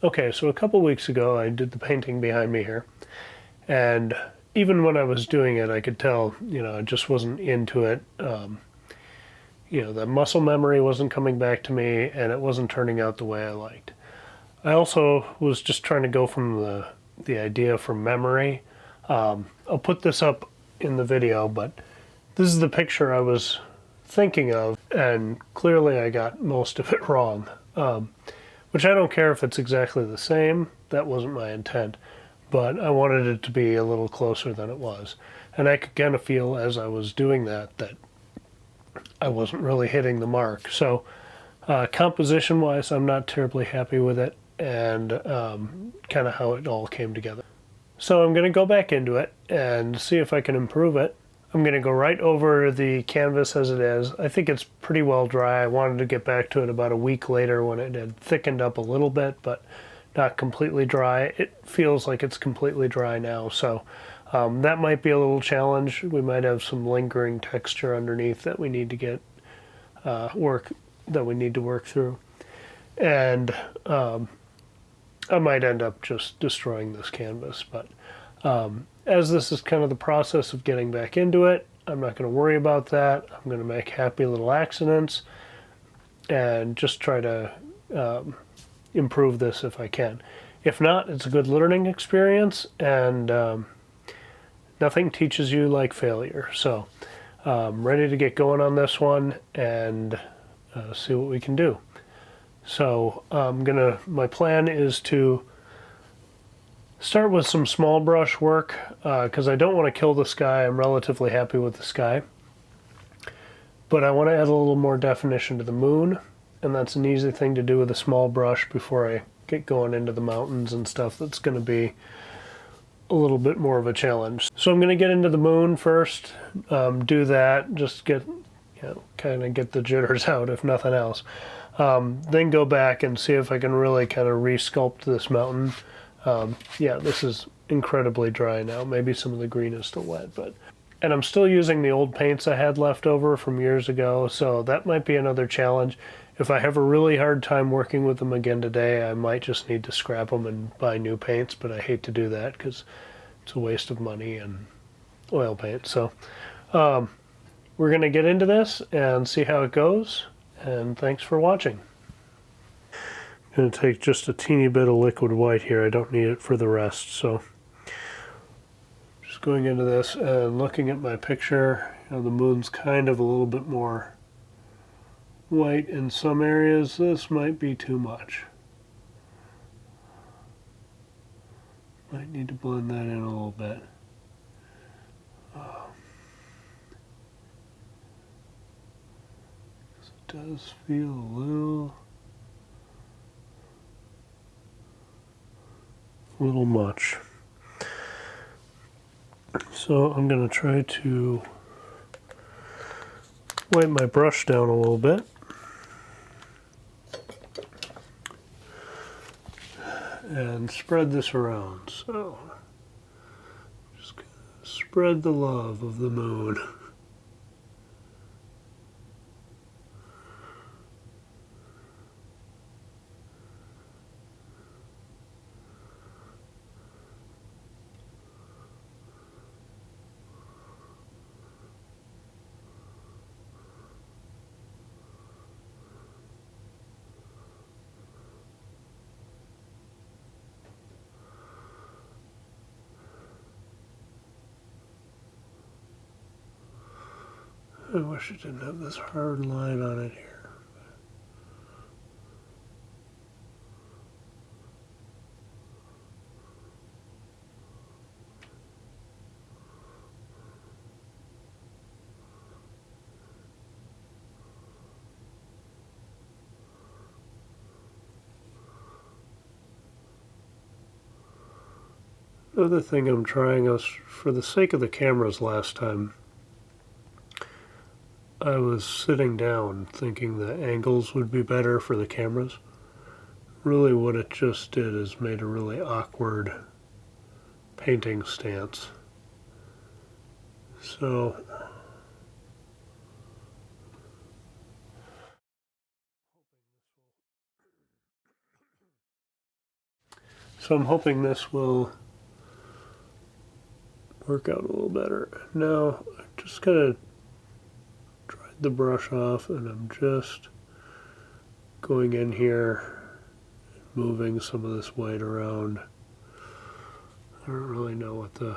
Okay, so a couple weeks ago I did the painting behind me here, and even when I was doing it, I could tell, I just wasn't into it. The muscle memory wasn't coming back to me, and it wasn't turning out the way I liked. I also was just trying to go from the idea from memory. I'll put this up in the video, but this is the picture I was thinking of, and clearly I got most of it wrong. Which I don't care if it's exactly the same. That wasn't my intent, but I wanted it to be a little closer than it was. And I could kind of feel as I was doing that I wasn't really hitting the mark. So composition-wise, I'm not terribly happy with it, and kind of how it all came together. So I'm going to go back into it and see if I can improve it. I'm going to go right over the canvas as it is. I think it's pretty well dry. I wanted to get back to it about a week later when it had thickened up a little bit, but not completely dry. It feels like it's completely dry now, so that might be a little challenge. We might have some lingering texture underneath that we need to get work through, and I might end up just destroying this canvas. But as this is kind of the process of getting back into it, I'm not going to worry about that. I'm going to make happy little accidents and just try to improve this if I can. If not, it's a good learning experience, and nothing teaches you like failure. So I'm ready to get going on this one and see what we can do. So my plan is to start with some small brush work, because I don't want to kill the sky. I'm relatively happy with the sky, but I want to add a little more definition to the moon, and that's an easy thing to do with a small brush before I get going into the mountains and stuff. That's going to be a little bit more of a challenge. So I'm going to get into the moon first, do that, just get, kind of get the jitters out if nothing else. Then go back and see if I can really kind of re-sculpt this mountain. Yeah, this is incredibly dry now. Maybe some of the green is still wet, and I'm still using the old paints I had left over from years ago, so that might be another challenge. If I have a really hard time working with them again today, I might just need to scrap them and buy new paints, but I hate to do that because it's a waste of money and oil paint. So we're going to get into this and see how it goes, and thanks for watching. I'm going to take just a teeny bit of liquid white here. I don't need it for the rest, so just going into this and looking at my picture. The moon's kind of a little bit more white in some areas. This might be too much. Might need to blend that in a little bit. It does feel a little much. So I'm going to try to wipe my brush down a little bit. And spread this around. So just spread the love of the moon. I wish it didn't have this hard line on it here. Another thing I'm trying is, for the sake of the cameras last time, I was sitting down thinking the angles would be better for the cameras. Really what it just did is made a really awkward painting stance. So So I'm hoping this will work out a little better. Now, I just kind of dried the brush off, and I'm just going in here, moving some of this white around. I don't really know what the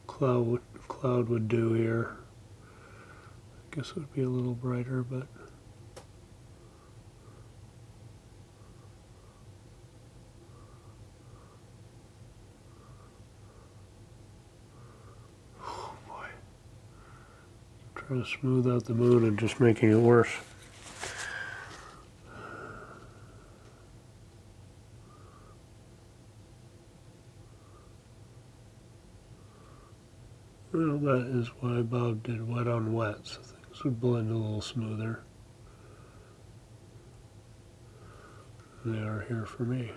cloud would do here. I guess it would be a little brighter, but oh boy. Trying to smooth out the moon and just making it worse. Well, that is why Bob did wet on wet, so things would blend a little smoother. They are here for me.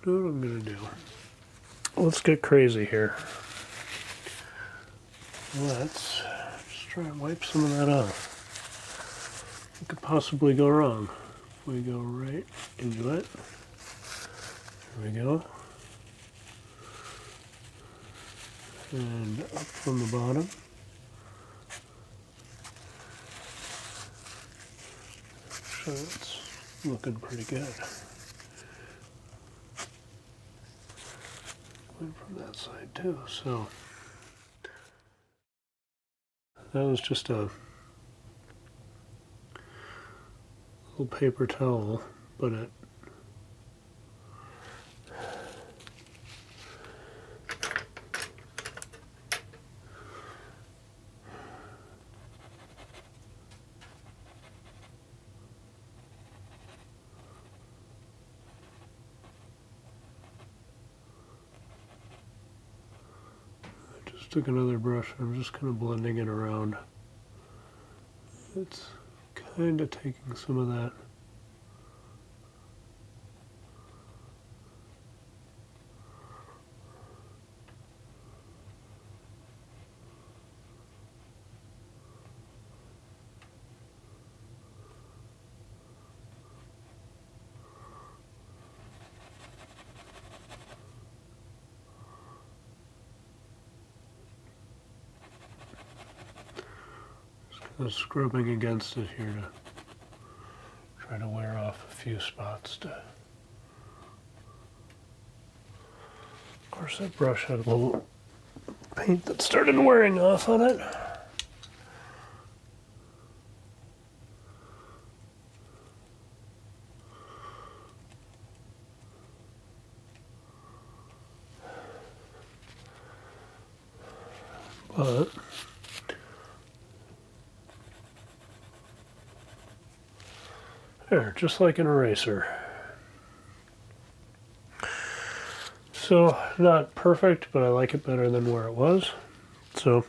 Know what I'm gonna do? Let's get crazy here. Let's just try and wipe some of that off. What could possibly go wrong? We go right into it. There we go. And up from the bottom. So it's looking pretty good. From that side too, so that was just a little paper towel, but it took another brush. I'm just kind of blending it around. It's kind of taking some of that. Scrubbing against it here to try to wear off a few spots. Of course, that brush had a little paint that started wearing off on it. But there, just like an eraser. So, not perfect, but I like it better than where it was. So,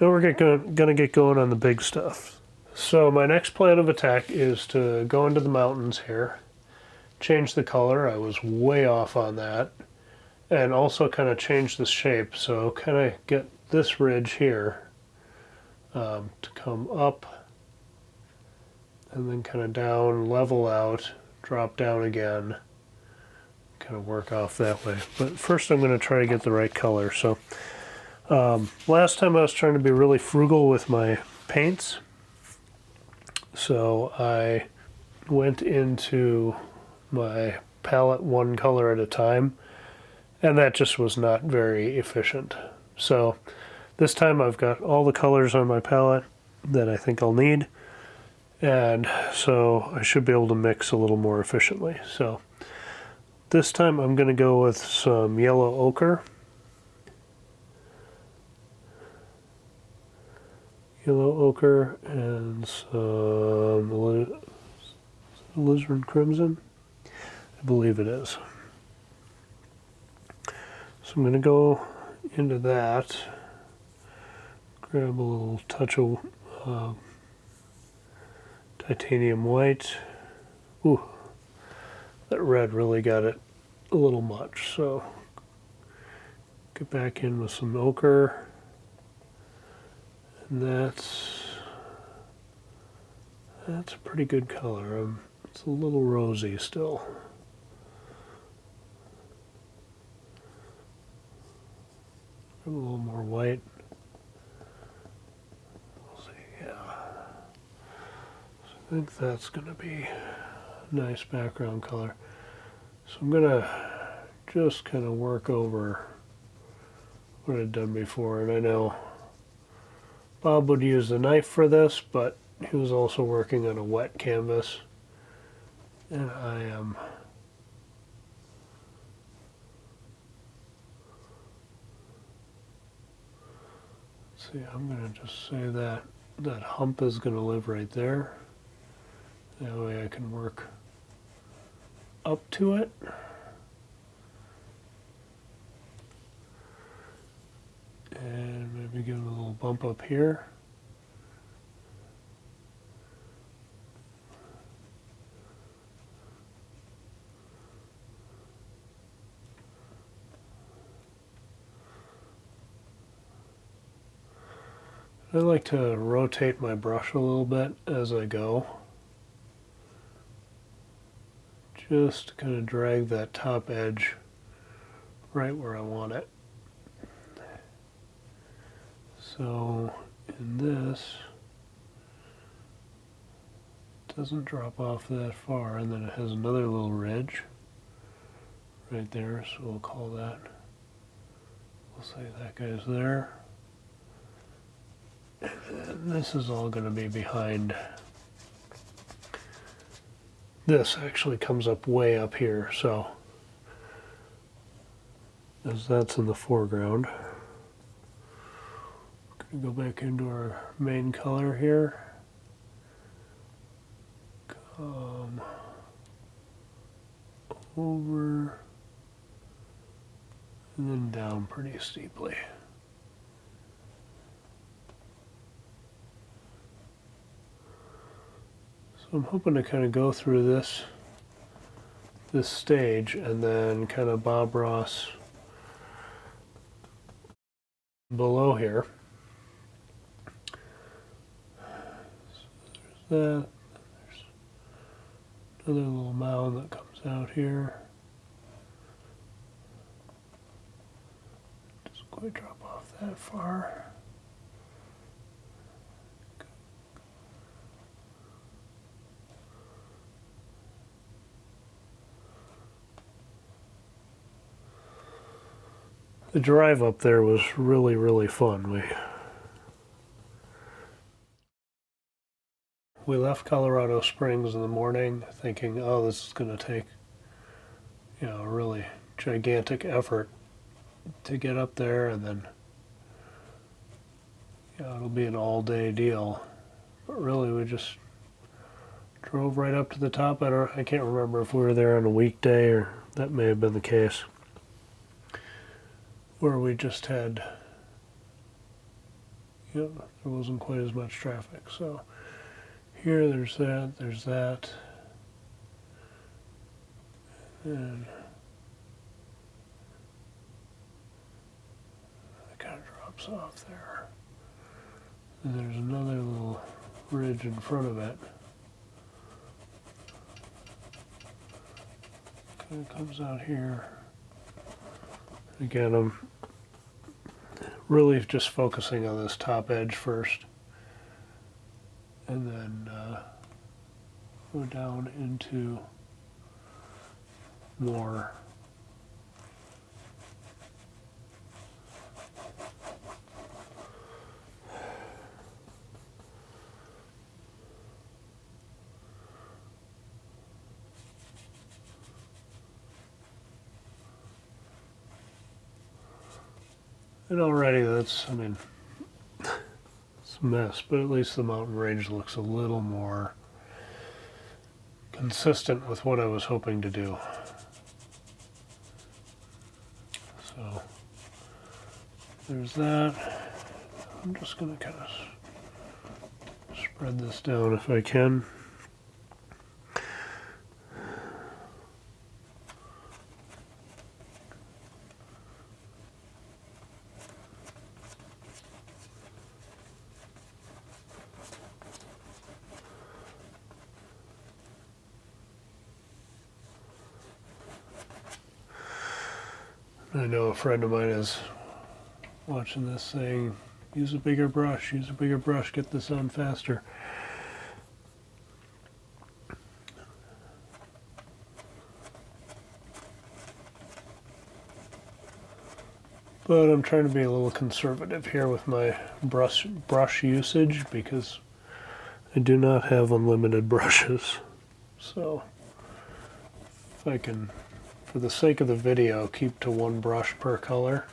now we're gonna get going on the big stuff. So my next plan of attack is to go into the mountains here, change the color. I was way off on that. And also kind of change the shape. So kind of get this ridge here to come up and then kind of down, level out, drop down again, kind of work off that way. But first I'm going to try to get the right color. So last time I was trying to be really frugal with my paints. So I went into my palette one color at a time, and that just was not very efficient. So this time I've got all the colors on my palette that I think I'll need, and so I should be able to mix a little more efficiently. So this time I'm going to go with some yellow ochre. Yellow ochre and some alizarin crimson. I believe it is. So I'm going to go into that, Grab a little touch of titanium white. Ooh, that red really got it a little much, so get back in with some ochre. And that's a pretty good color. It's a little rosy still. A little more white. We'll see, yeah. So I think that's going to be a nice background color. So I'm going to just kind of work over what I'd done before. And I know Bob would use the knife for this, but he was also working on a wet canvas. And I am see, I'm going to just say that that hump is going to live right there. That way I can work up to it. And maybe give it a little bump up here. I like to rotate my brush a little bit as I go, just to kind of drag that top edge right where I want it. So in this, it doesn't drop off that far, and then it has another little ridge right there, so we'll call that, we'll say that guy's there. And this is all going to be behind. This actually comes up way up here, so as that's in the foreground. Going to go back into our main color here. Come over and then down pretty steeply. So I'm hoping to kind of go through this stage and then kind of Bob Ross below here. So there's that. There's another little mound that comes out here. Doesn't quite drop off that far. The drive up there was really, really fun. We left Colorado Springs in the morning thinking, oh, this is going to take, a really gigantic effort to get up there, and then, it'll be an all-day deal. But really, we just drove right up to the top. I can't remember if we were there on a weekday, or that may have been the case, where we just had, there wasn't quite as much traffic. So here, there's that, and it kind of drops off there. And there's another little ridge in front of it. Kind of comes out here. Again, I'm really just focusing on this top edge first, and then go down into more and already it's a mess, but at least the mountain range looks a little more consistent with what I was hoping to do. So there's that. I'm just going to kind of spread this down if I can. I know a friend of mine is watching this saying, use a bigger brush, get this on faster. But I'm trying to be a little conservative here with my brush usage because I do not have unlimited brushes. So if I can, for the sake of the video, keep to one brush per color.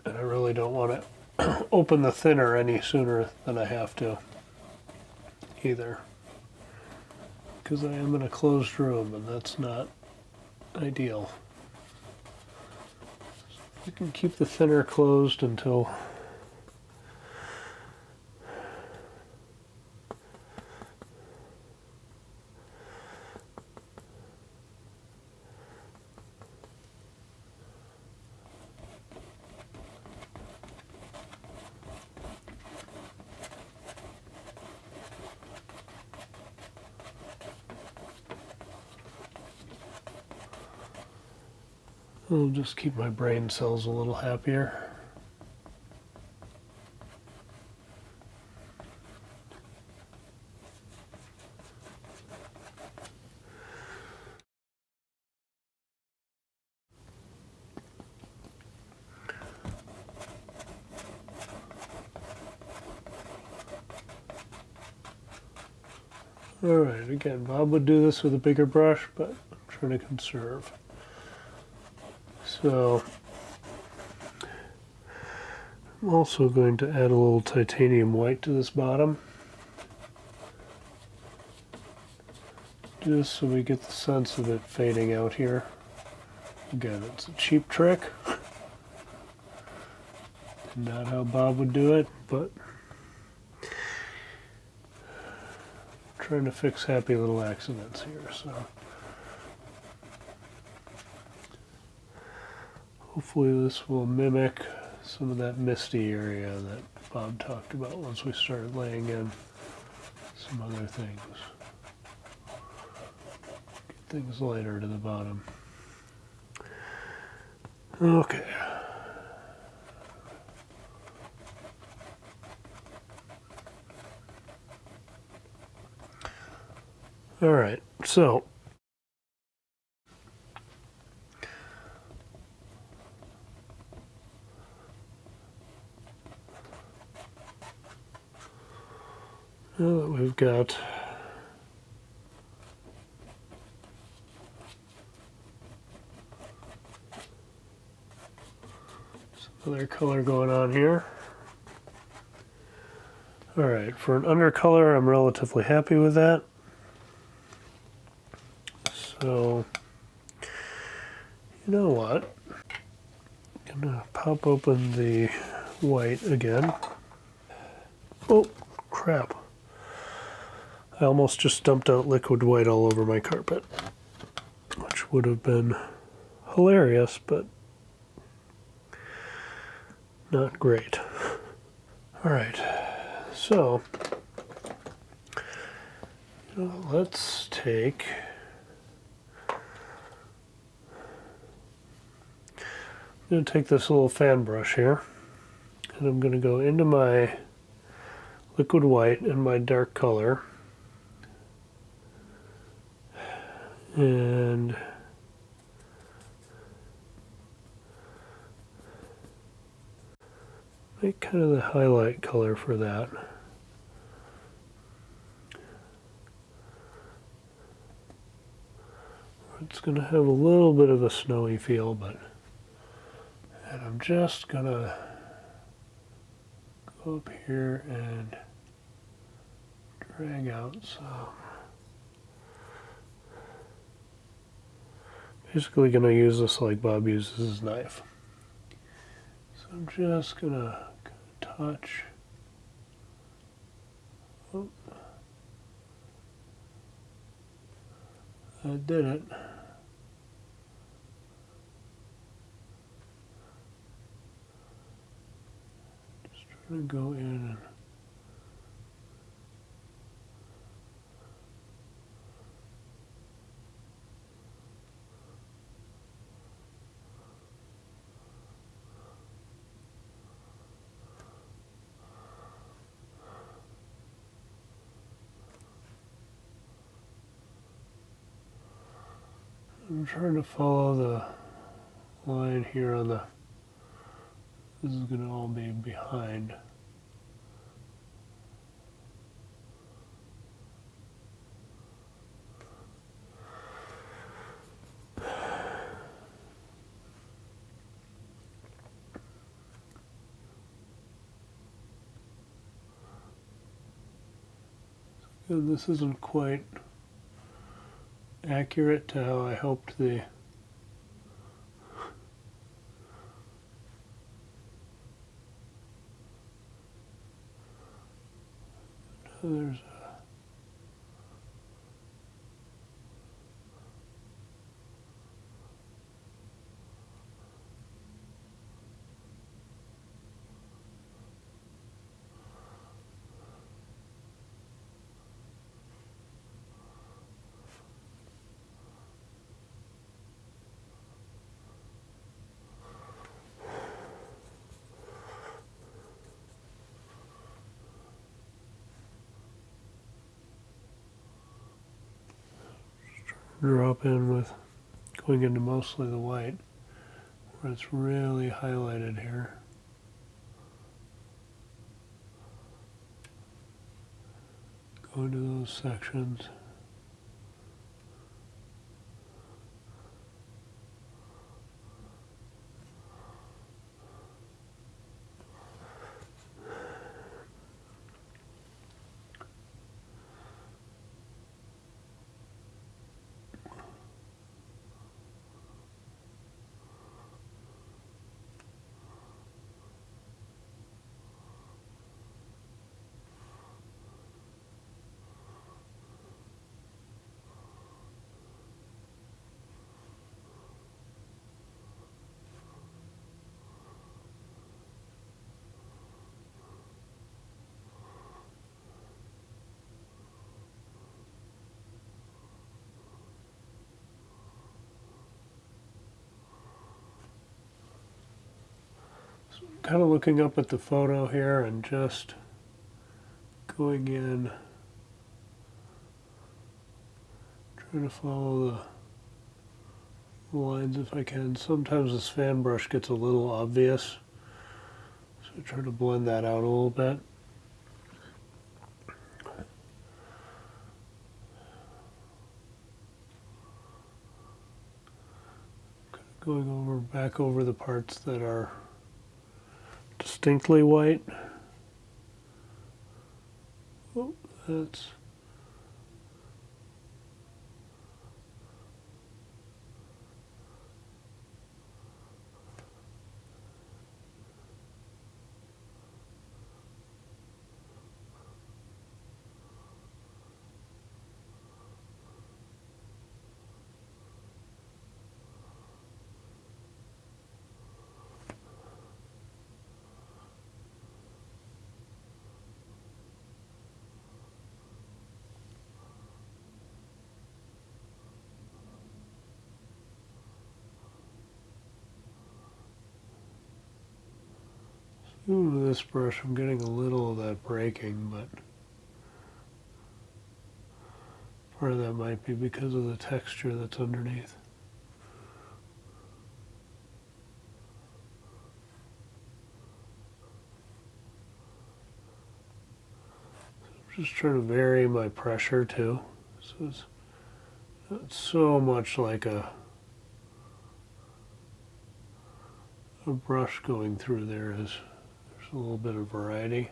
And I really don't want to open the thinner any sooner than I have to either, because I am in a closed room and that's not ideal. You can keep the thinner closed until I'll just keep my brain cells a little happier. Alright, again, Bob would do this with a bigger brush, but I'm trying to conserve. So, I'm also going to add a little titanium white to this bottom, just so we get the sense of it fading out here. Again, it's a cheap trick, not how Bob would do it, but I'm trying to fix happy little accidents here, so hopefully this will mimic some of that misty area that Bob talked about once we started laying in some other things. Get things lighter to the bottom. Okay. All right, so now that we've got some other color going on here. All right, for an undercolor, I'm relatively happy with that. So, you know what? I'm gonna pop open the white again. Oh, crap. I almost just dumped out liquid white all over my carpet, which would have been hilarious, but not great. All right, so let's take I'm going to take this little fan brush here, and I'm going to go into my liquid white and my dark color, and make kind of the highlight color for that. It's going to have a little bit of a snowy feel, and I'm just going to go up here and drag out some. Basically going to use this like Bob uses his knife. So I'm just gonna touch. Oh, I did it. Just trying to go in and I'm trying to follow the line here on the, this is going to all be behind. And this isn't quite accurate to how I hoped the there's drop in with going into mostly the white where it's really highlighted here. Go into those sections. Kind of looking up at the photo here and just going in, trying to follow the lines if I can. Sometimes this fan brush gets a little obvious, so I try to blend that out a little bit. Going over back over the parts that are distinctly white. Oh, that's with this brush, I'm getting a little of that breaking, but part of that might be because of the texture that's underneath. I'm just trying to vary my pressure too, so it's not so much like a brush going through there is. There's a little bit of variety.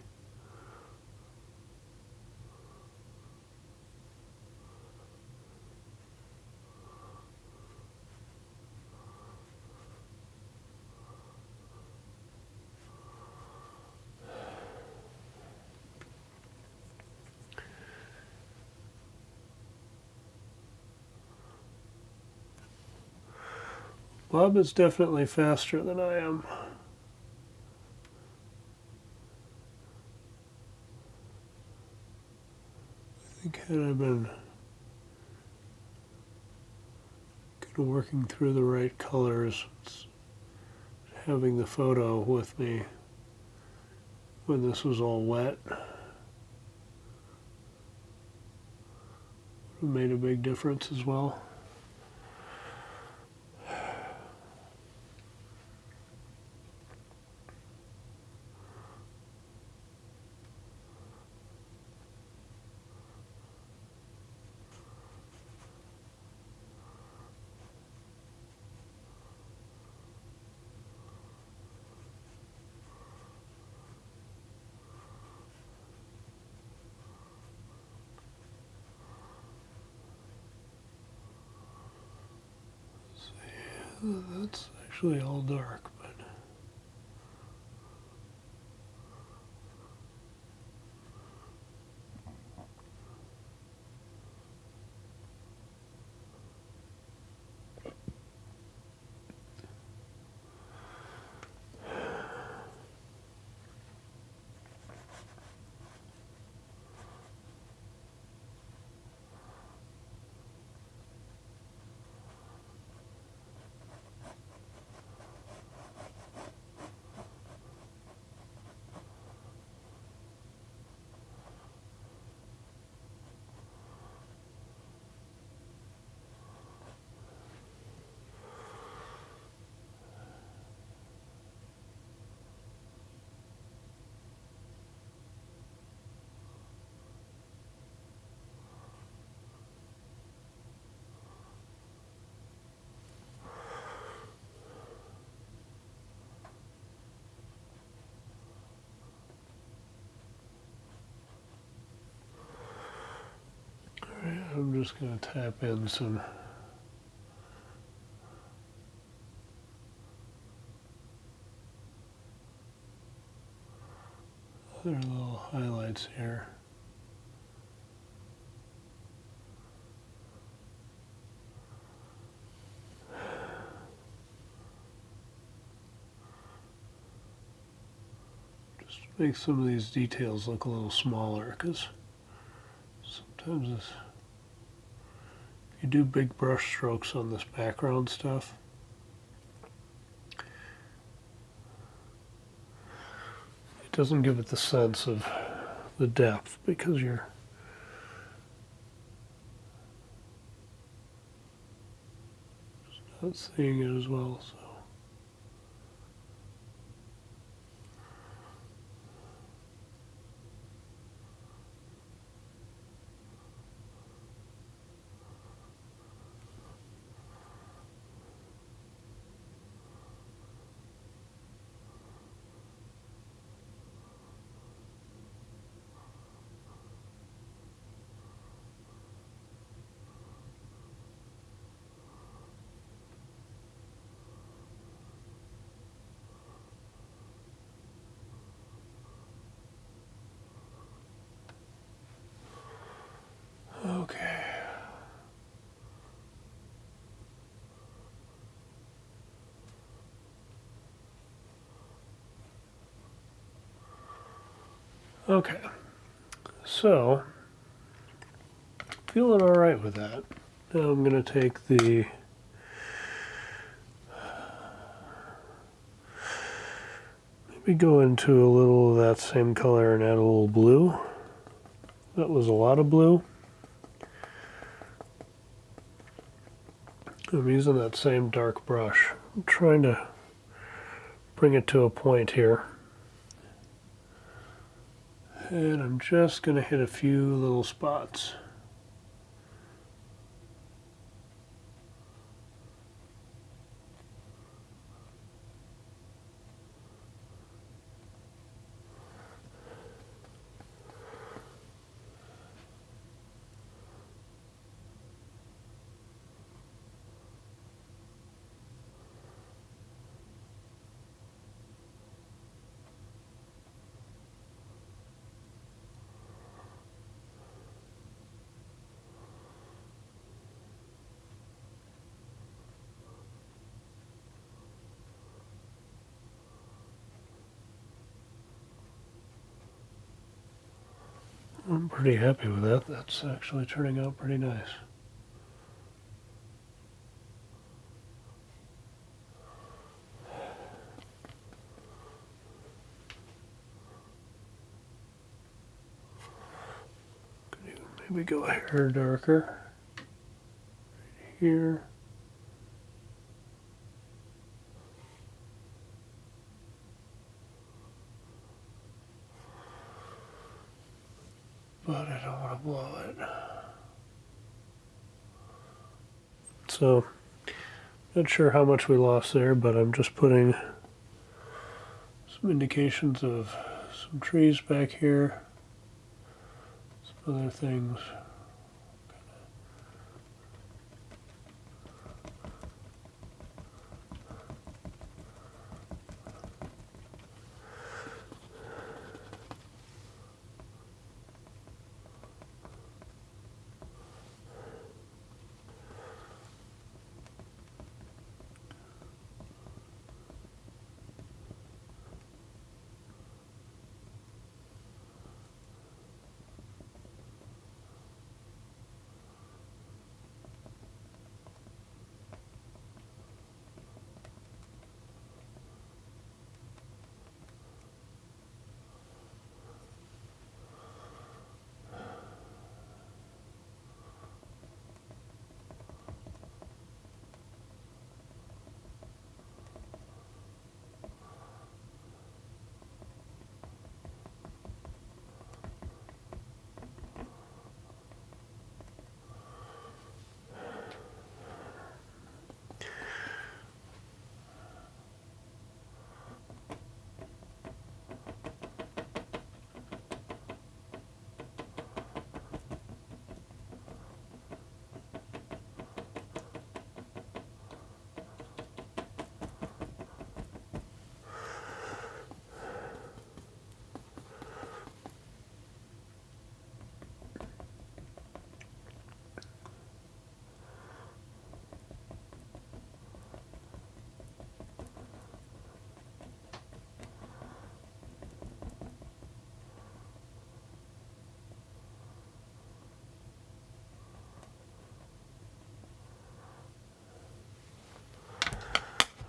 Bob is definitely faster than I am. I think had I been kind of working through the right colors, having the photo with me when this was all wet would have made a big difference as well. That's actually all dark, but I'm just going to tap in some other little highlights here. Just to make some of these details look a little smaller, because sometimes if you do big brush strokes on this background stuff, it doesn't give it the sense of the depth because you're not seeing it as well. So. Okay. Okay. So, feeling all right with that. Now I'm going to take the maybe go into a little of that same color and add a little blue. That was a lot of blue. I'm using that same dark brush. I'm trying to bring it to a point here. And I'm just going to hit a few little spots. I'm pretty happy with that. That's actually turning out pretty nice. Maybe go a hair darker here. But I don't want to blow it. So, not sure how much we lost there, but I'm just putting some indications of some trees back here, some other things.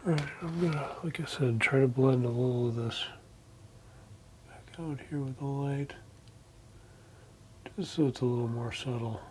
Alright, I'm gonna, like I said, try to blend a little of this back out here with the light, just so it's a little more subtle.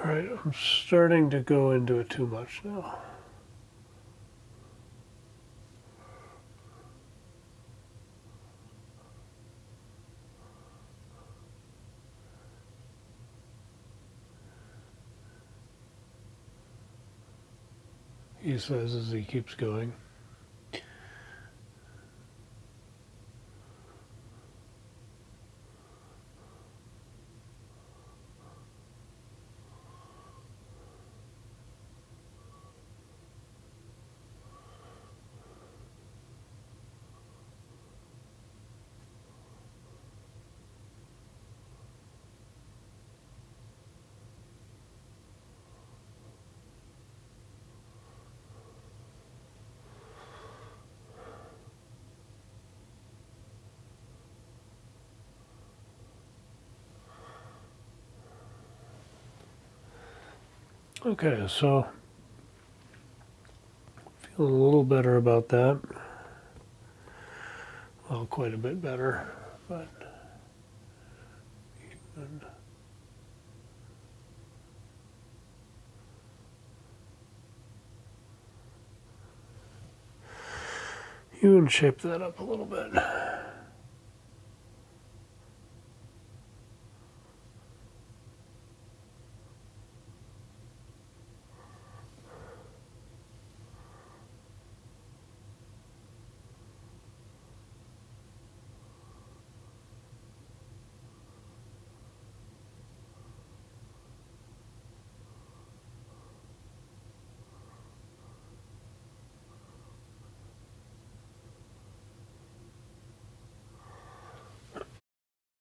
Alright, I'm starting to go into it too much now. He says as he keeps going. Okay, so feeling a little better about that. Well, quite a bit better, but you can shape that up a little bit.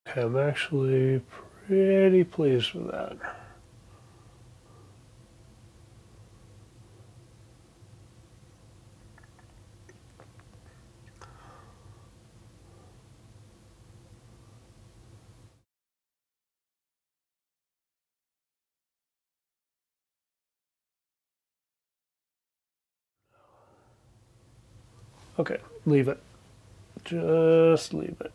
Okay, I'm actually pretty pleased with that. Okay, leave it. Just leave it.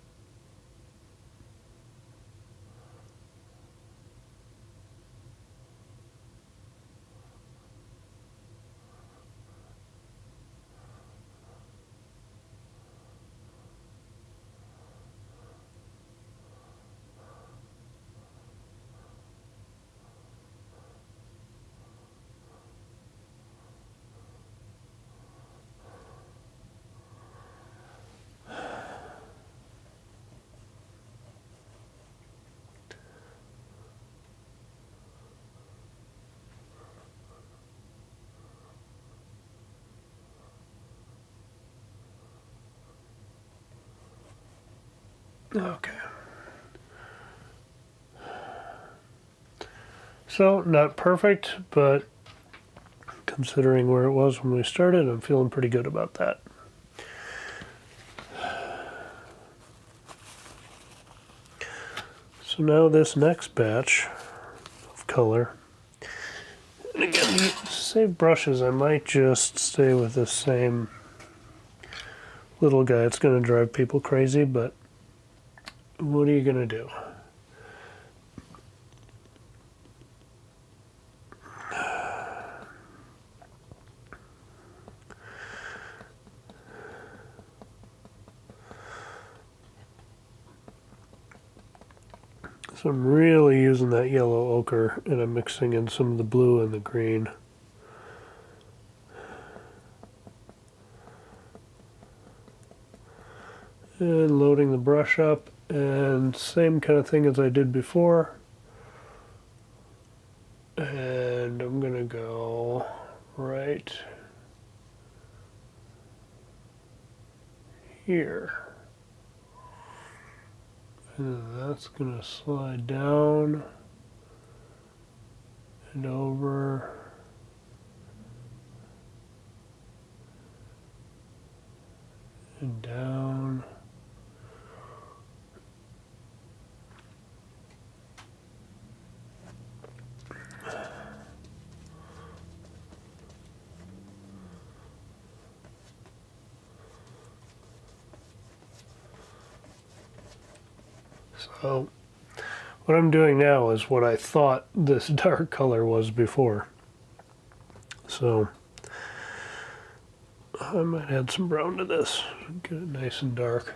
Okay. So, not perfect, but considering where it was when we started, I'm feeling pretty good about that. So now this next batch of color, and again, to save brushes, I might just stay with this same little guy. It's going to drive people crazy, but what are you going to do? So I'm really using that yellow ochre, and I'm mixing in some of the blue and the green. And loading the brush up, and same kind of thing as I did before. And I'm gonna go right here. And that's gonna slide down and over and down. So what I'm doing now is what I thought this dark color was before. So I might add some brown to this, get it nice and dark.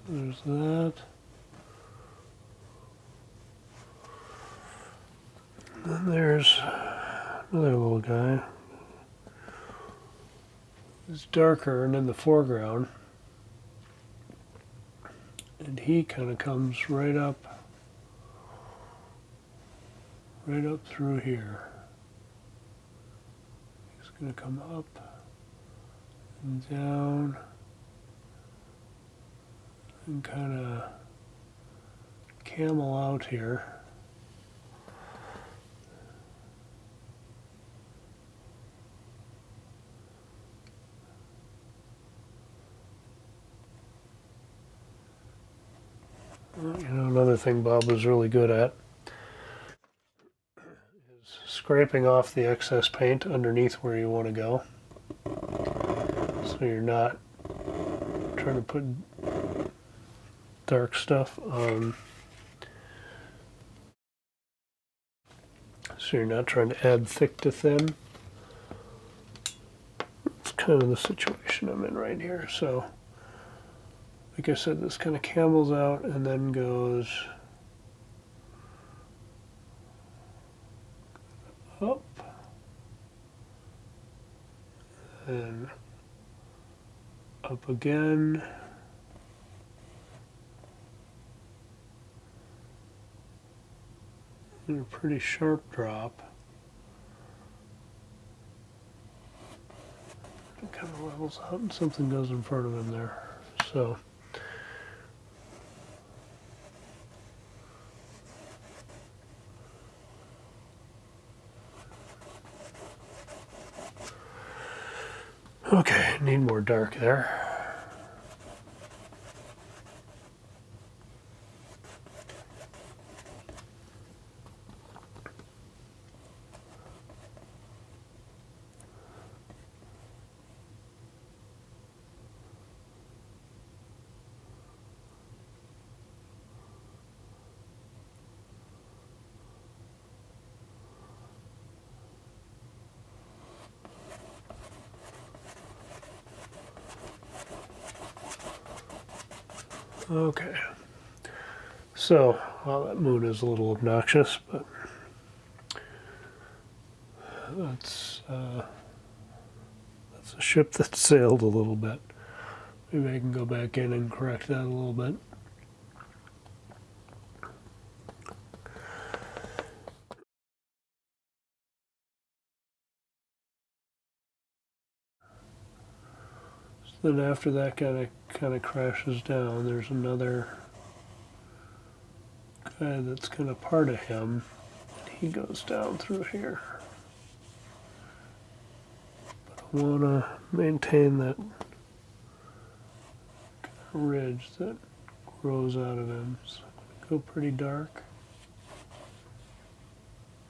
There's that. Then there's another little guy. It's darker and in the foreground. And he kind of comes right up through here. He's going to come up and down and kind of camel out here. You know, another thing Bob was really good at is scraping off the excess paint underneath where you want to go. So you're not trying to put dark stuff on. So you're not trying to add thick to thin. It's kind of the situation I'm in right here. So, like I said, this kind of camels out and then goes up and up again. And a pretty sharp drop. It kind of levels out and something goes in front of him there. So okay, need more dark there. Okay, so, well, that moon is a little obnoxious, but that's a ship that sailed a little bit. Maybe I can go back in and correct that a little bit. So then after that kind of crashes down, there's another guy that's kind of part of him. He goes down through here. But I want to maintain that ridge that grows out of him. So I'm going to go pretty dark.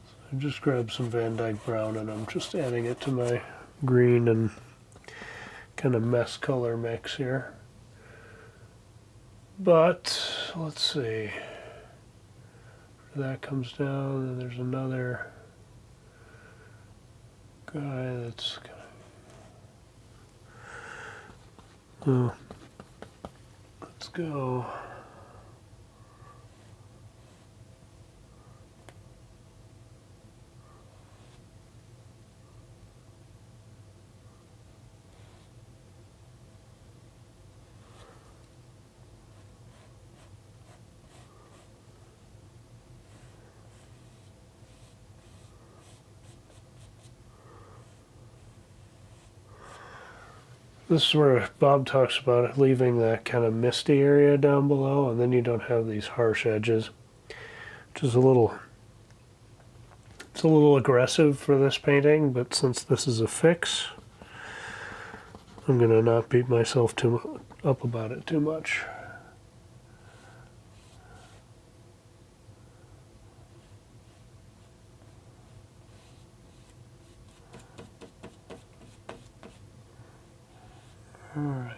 So I just grabbed some Van Dyke Brown and I'm just adding it to my green and kind of mess color mix here. But let's see. That comes down and there's another guy that's kind of, let's go. This is where Bob talks about leaving that kind of misty area down below, and then you don't have these harsh edges, which is it's a little aggressive for this painting, but since this is a fix, I'm going to not beat myself up about it too much. All right.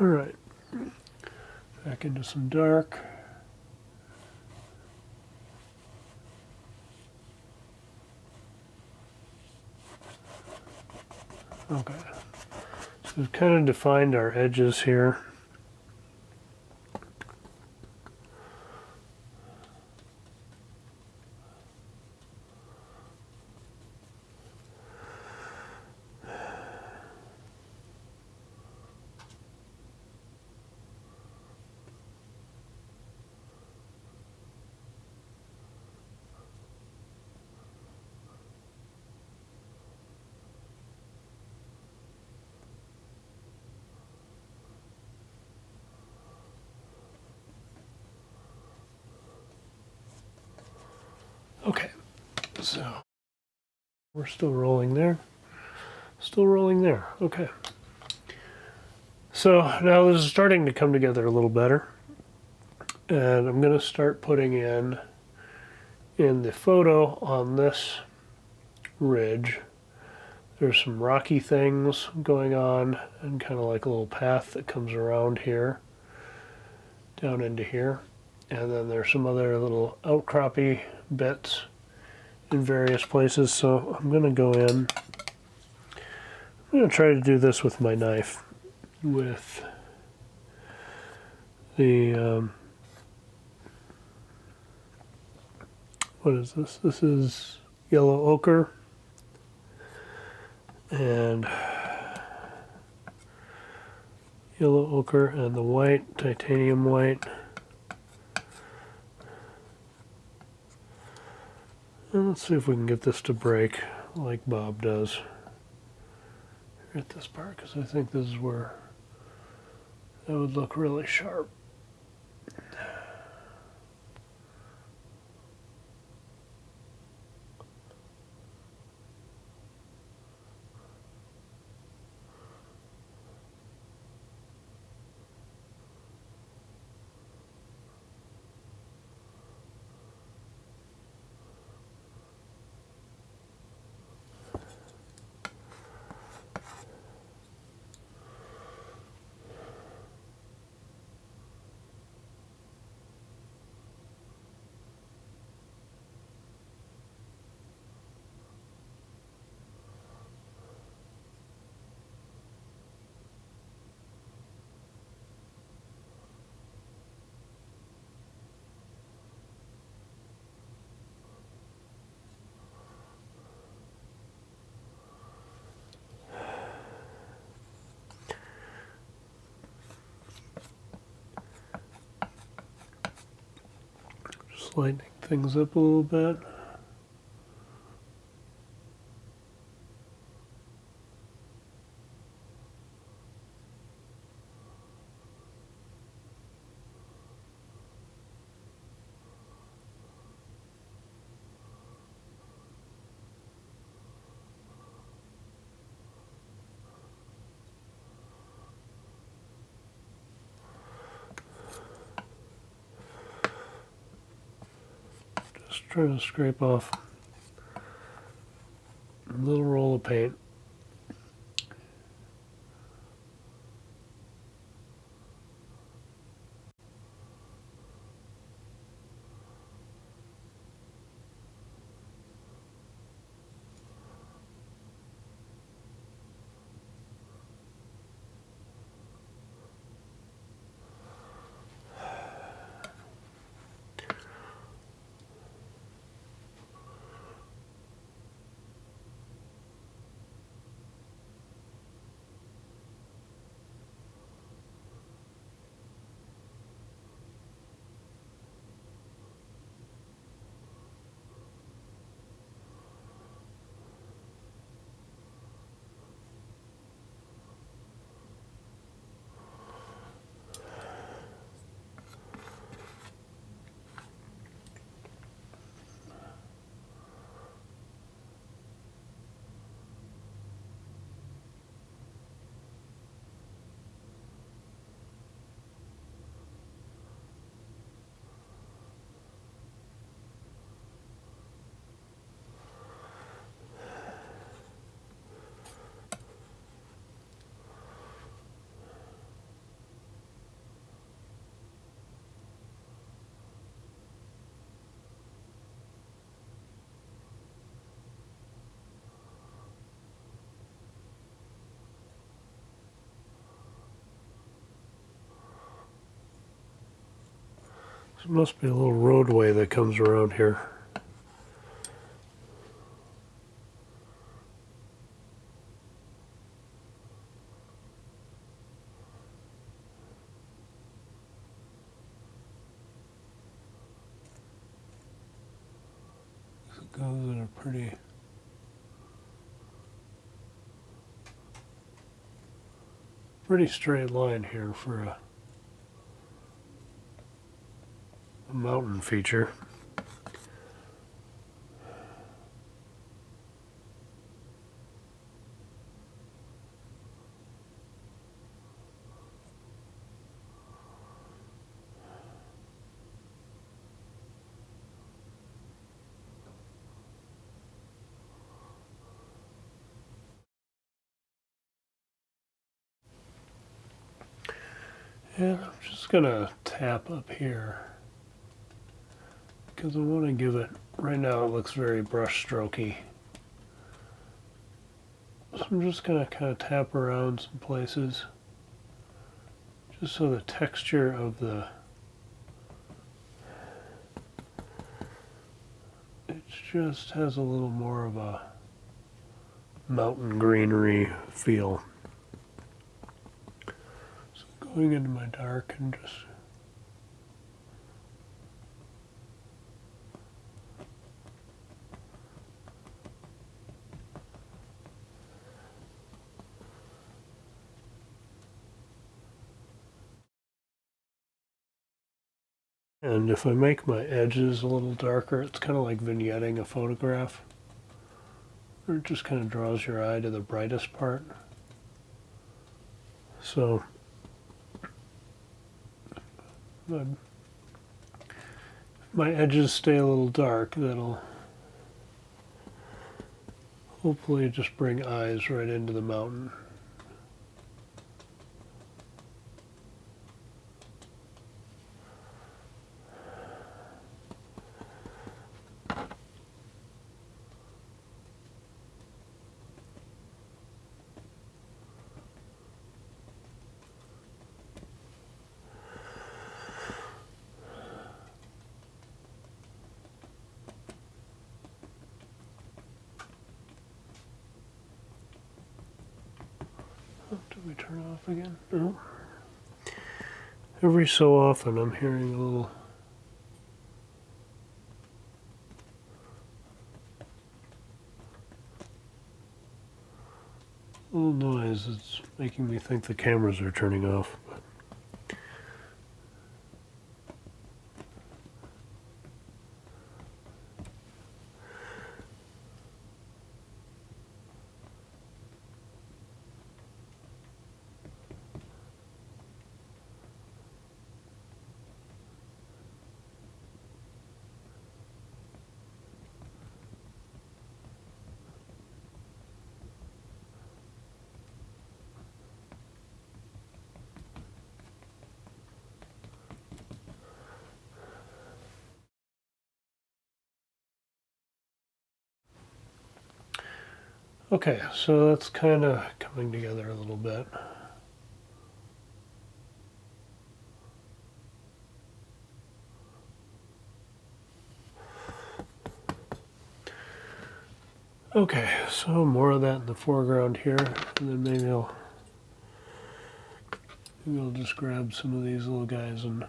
All right. Back into some dark. Okay. So we've kind of defined our edges here. Okay, so we're still rolling there. Still rolling there. Okay. So now this is starting to come together a little better. And I'm going to start putting in the photo on this ridge. There's some rocky things going on and kind of like a little path that comes around here, down into here. And then there's some other little outcroppy bits in various places. So I'm going to go in. I'm going to try to do this with my knife, with the, what is this? This is yellow ochre. And yellow ochre and the white, titanium white. And let's see if we can get this to break like Bob does here at this part, because I think this is where that would look really sharp. Just lightening things up a little bit. Just trying to scrape off a little roll of paint. There must be a little roadway that comes around here. It goes in a pretty straight line here for a mountain feature. And I'm just gonna tap up here because I want to give it, right now it looks very brush strokey. So I'm just gonna kind of tap around some places just so the texture of it just has a little more of a mountain greenery feel. So going into my dark and just and if I make my edges a little darker, it's kind of like vignetting a photograph. Or it just kind of draws your eye to the brightest part. So my edges stay a little dark, that'll hopefully just bring eyes right into the mountain. Did we turn it off again? No. Every so often I'm hearing a little noise. It's making me think the cameras are turning off. Okay, so that's kind of coming together a little bit. Okay, so more of that in the foreground here, and then maybe I'll just grab some of these little guys and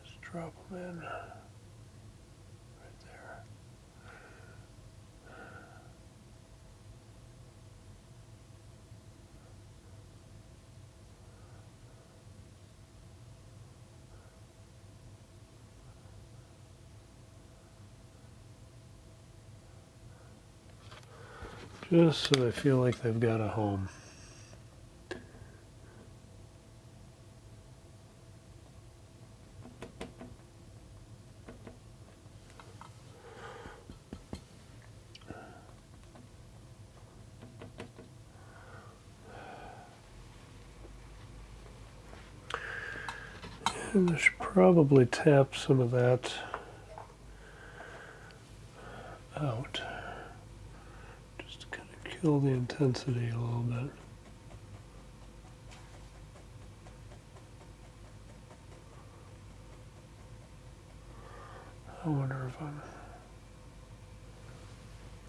just drop them in right there. Just so they feel like they've got a home. And I should probably tap some of that out. Just to kind of kill the intensity a little bit. I wonder if I'm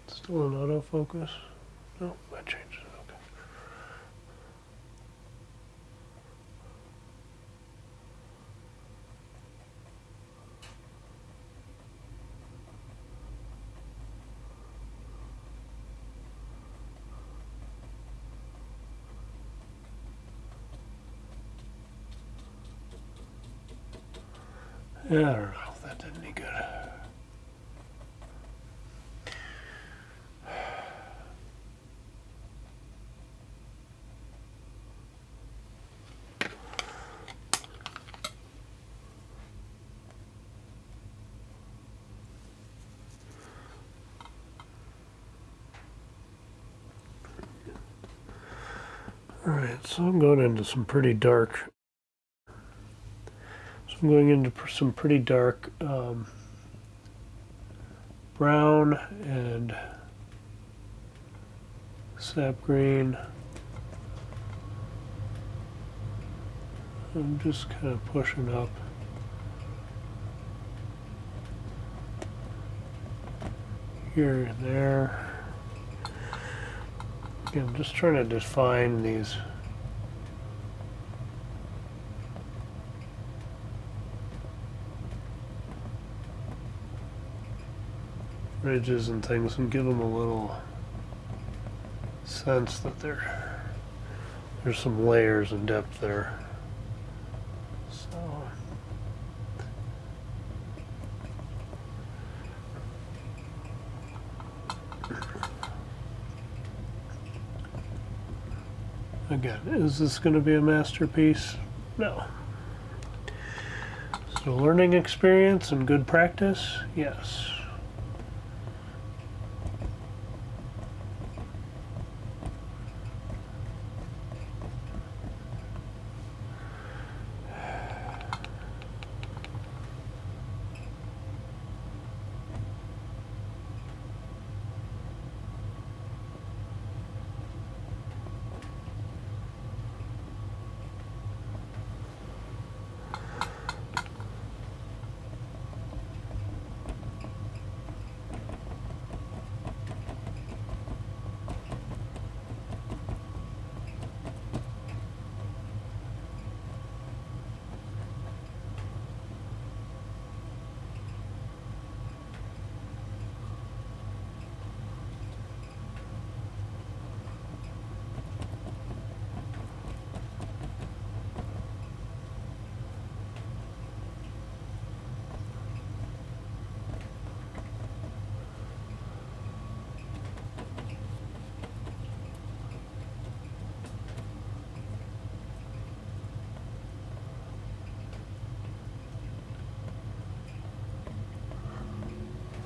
still in autofocus. No, I changed it. Okay. Yeah, I don't know. That did any good. Alright, so I'm going into some pretty dark. So I'm going into some pretty dark brown and sap green. I'm just kind of pushing up. Here and there. Again, I'm just trying to define these ridges and things and give them a little sense that there's some layers and depth there. So again, is this going to be a masterpiece? No. So learning experience and good practice? Yes.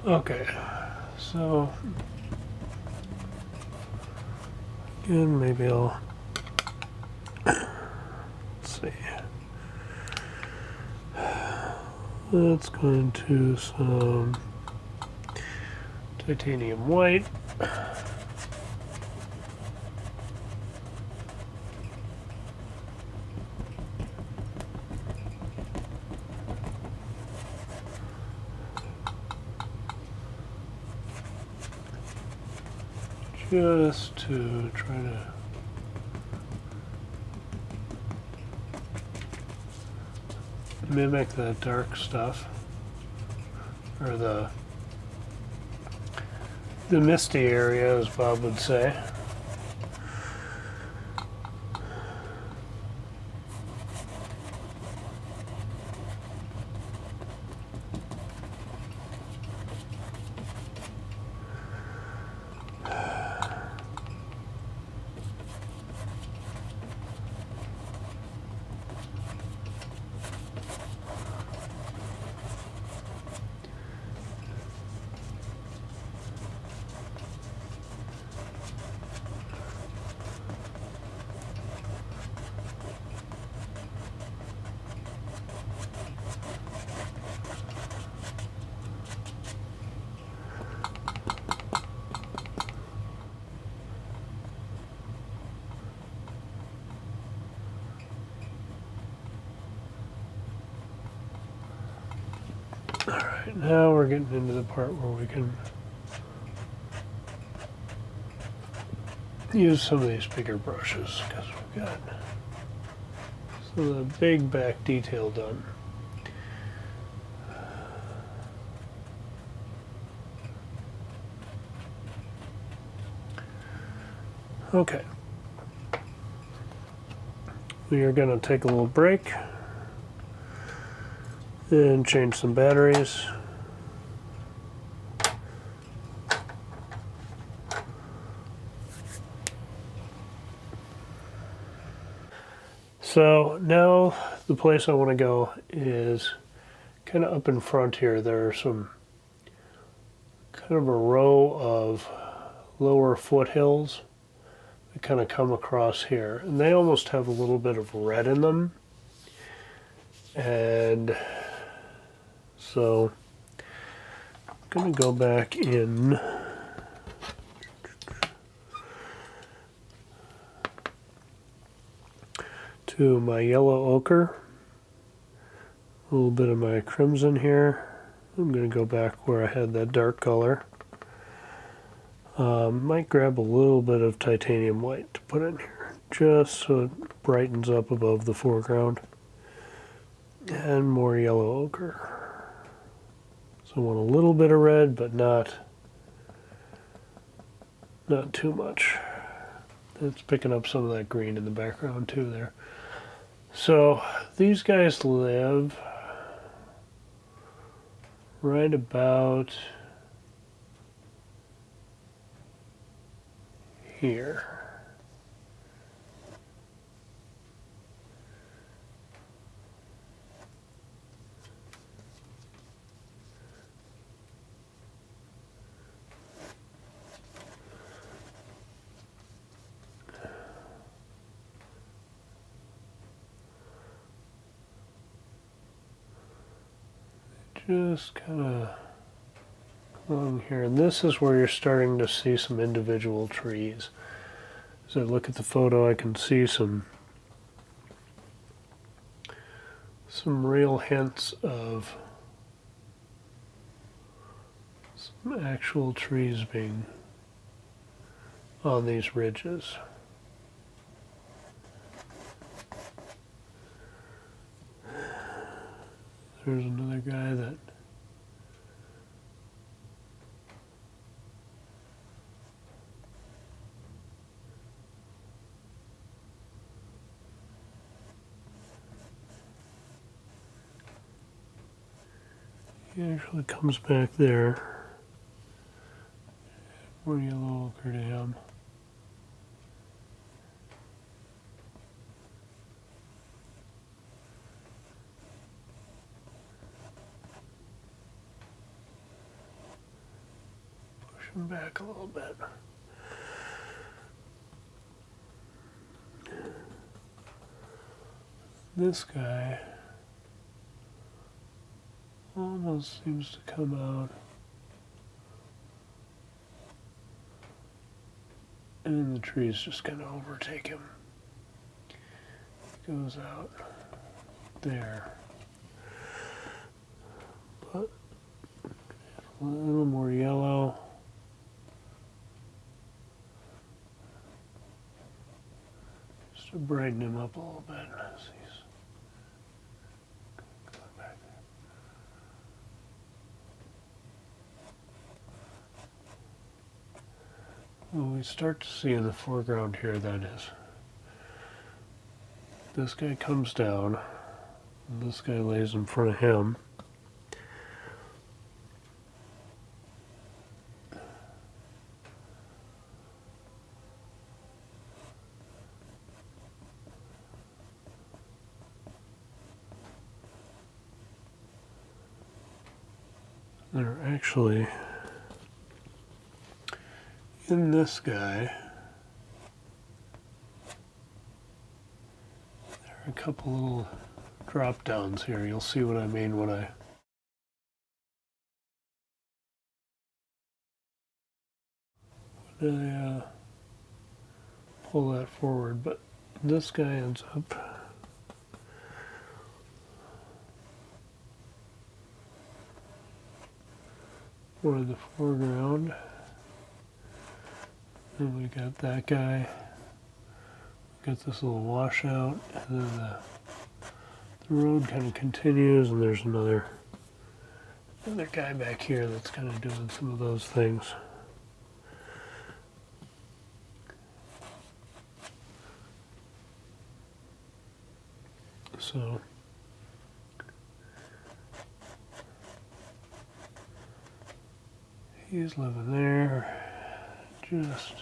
Okay, so again, maybe I'll, let's see, let's go into some titanium white. Just to try to mimic that dark stuff, or the misty area, as Bob would say. Alright, now we're getting into the part where we can use some of these bigger brushes because we've got some of the big back detail done. Okay. We are going to take a little break and change some batteries. So now the place I want to go is kind of up in front here. There are some kind of a row of lower foothills that kind of come across here, and they almost have a little bit of red in them. And so I'm going to go back in to my yellow ochre, a little bit of my crimson here. I'm going to go back where I had that dark color. Might grab a little bit of titanium white to put in here, just so it brightens up above the foreground. And more yellow ochre. So I want a little bit of red, but not too much. It's picking up some of that green in the background too there. So these guys live right about here. Just kind of along here, and this is where you're starting to see some individual trees. As I look at the photo, I can see some real hints of some actual trees being on these ridges. There's another guy that he actually comes back there. More yellow ochre to him. Back a little bit. This guy almost seems to come out, and the trees just kind of overtake him. He goes out there, but a little more yellow. To brighten him up a little bit as he's going back there. What we start to see in the foreground here then is this guy comes down, and this guy lays in front of him. They're actually in this guy. There are a couple little drop downs here. You'll see what I mean when I pull that forward. But this guy ends up for the foreground. And we got that guy. Got this little washout, and then the road kind of continues, and there's another guy back here that's kind of doing some of those things. So he's living there, just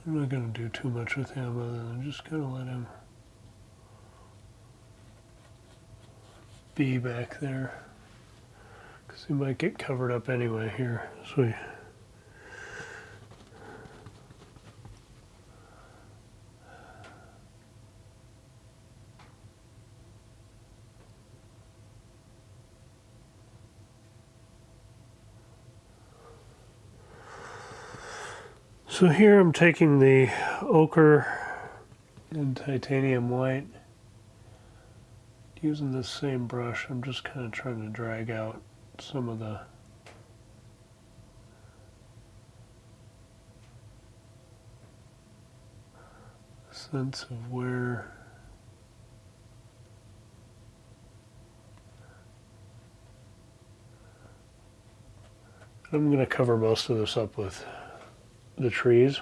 I'm not going to do too much with him other than just kind of let him be back there, because he might get covered up anyway here. So here I'm taking the ochre and titanium white, using this same brush. I'm just kind of trying to drag out some of the sense of where I'm going to cover most of this up with the trees,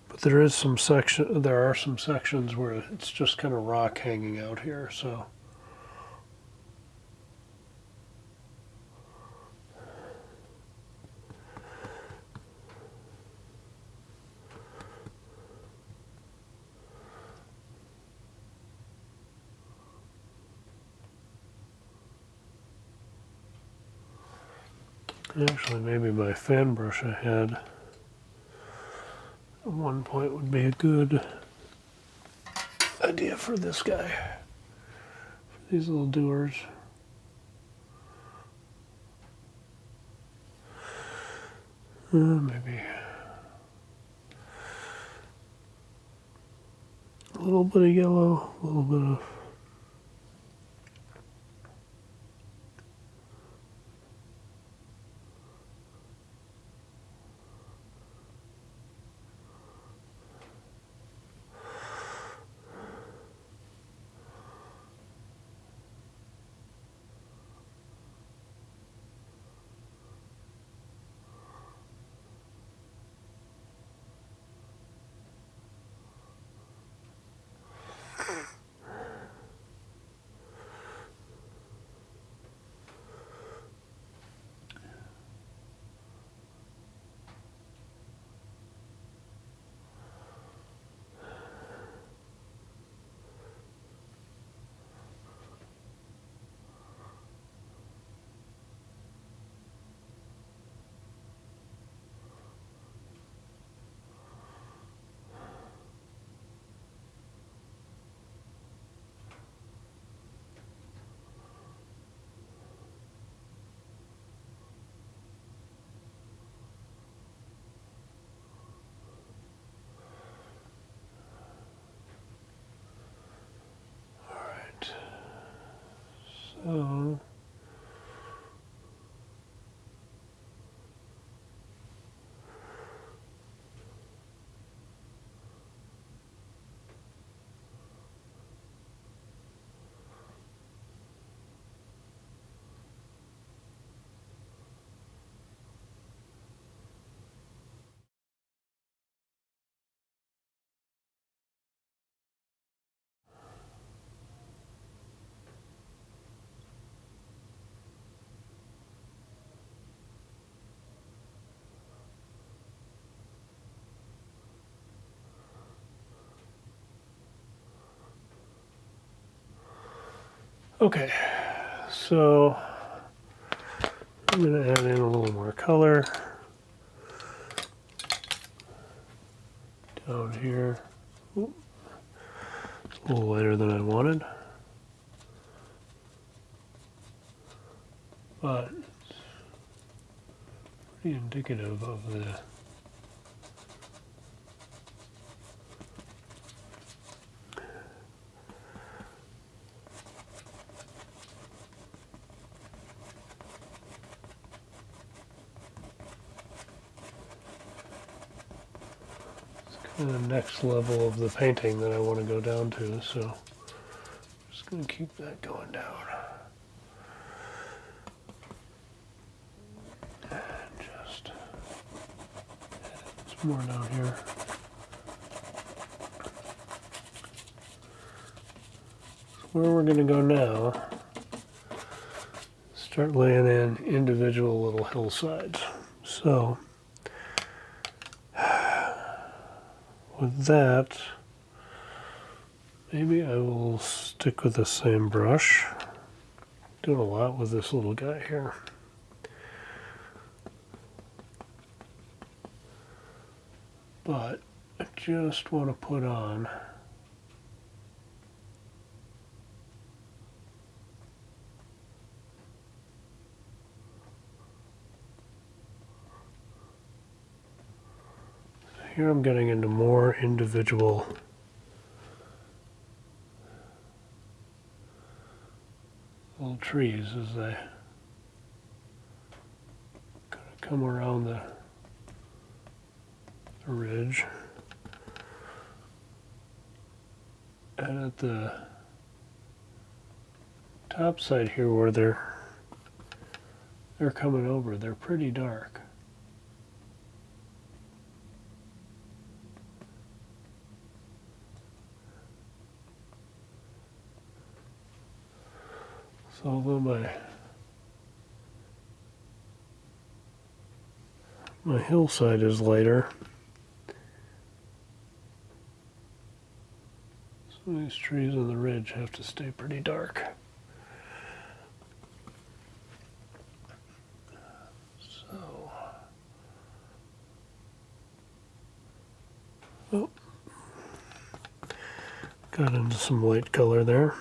but there are some sections where it's just kind of rock hanging out here, so actually maybe my fan brush I had at one point would be a good idea for this guy, for these little doers. Maybe a little bit of yellow, a little bit of so okay, so I'm going to add in a little more color down here. Ooh, a little lighter than I wanted. but it's pretty indicative of the the next level of the painting that I want to go down to, so I'm just going to keep that going down. And just some more down here. So where we're going to go now, start laying in individual little hillsides. So with that, maybe I will stick with the same brush. Doing a lot with this little guy here. But I just want to put on here. I'm getting into more individual little trees as they kind of come around the ridge. And at the top side here where they're coming over, they're pretty dark. So although my hillside is lighter, some of these trees on the ridge have to stay pretty dark. So, oh, got into some light color there.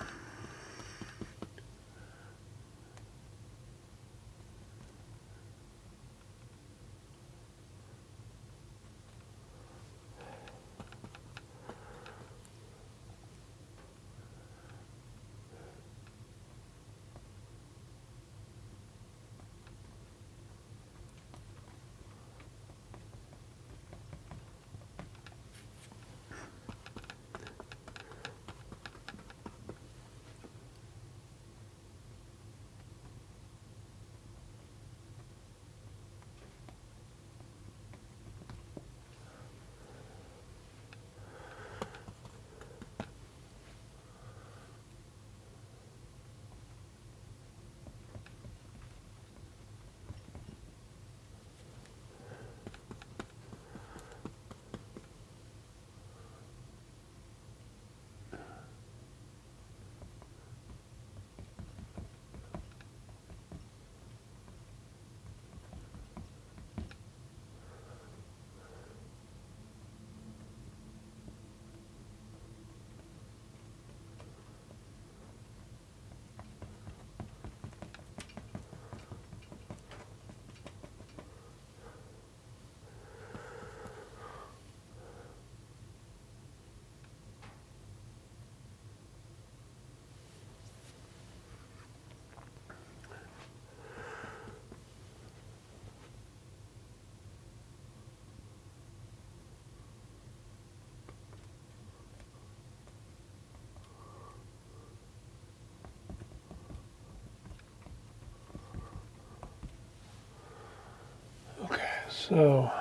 So,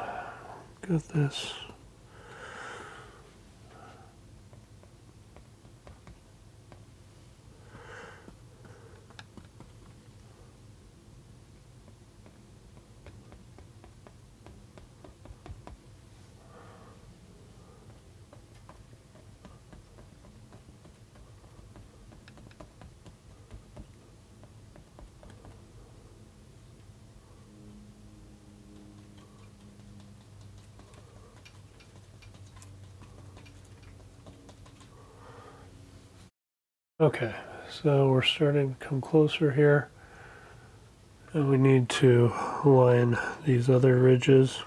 got this. Okay, so we're starting to come closer here, And we need to line these other ridges.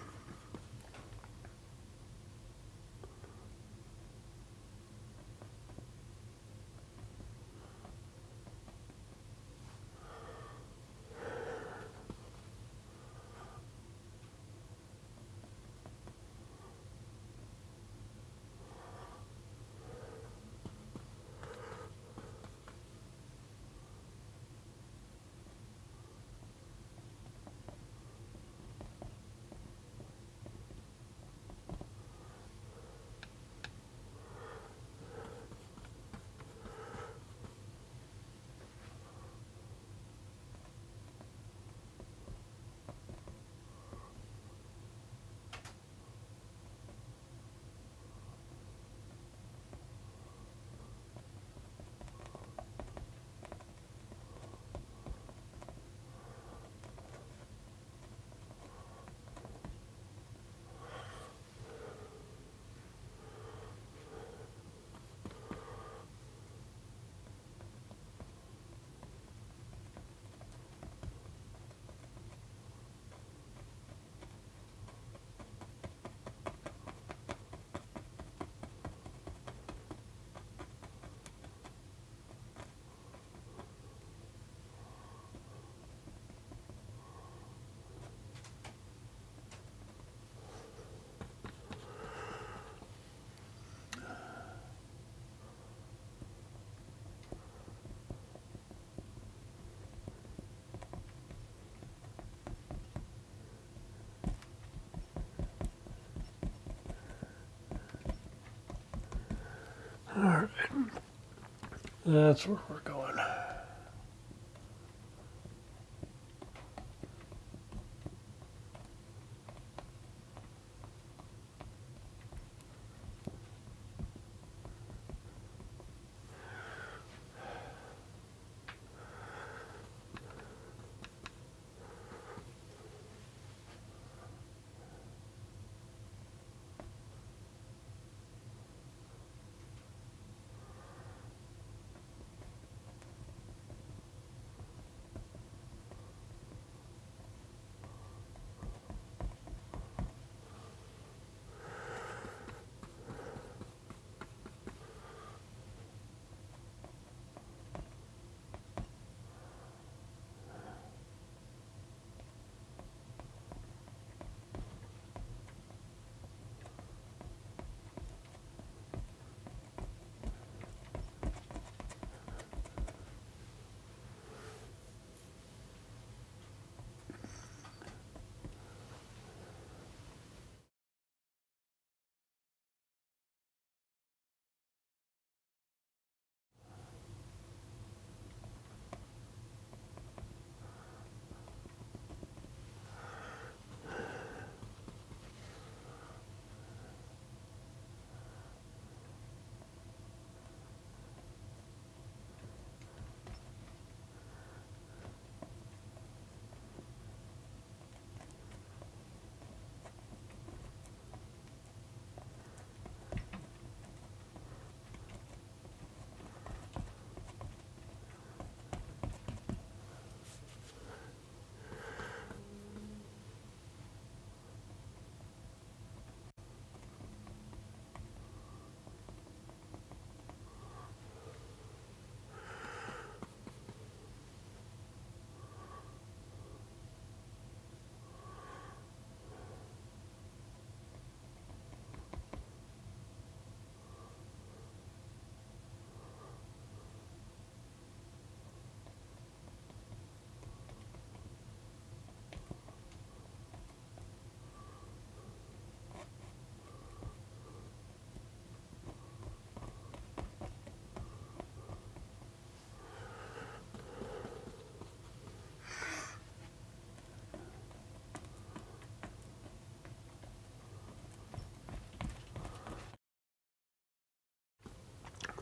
Alright, that's where we're going.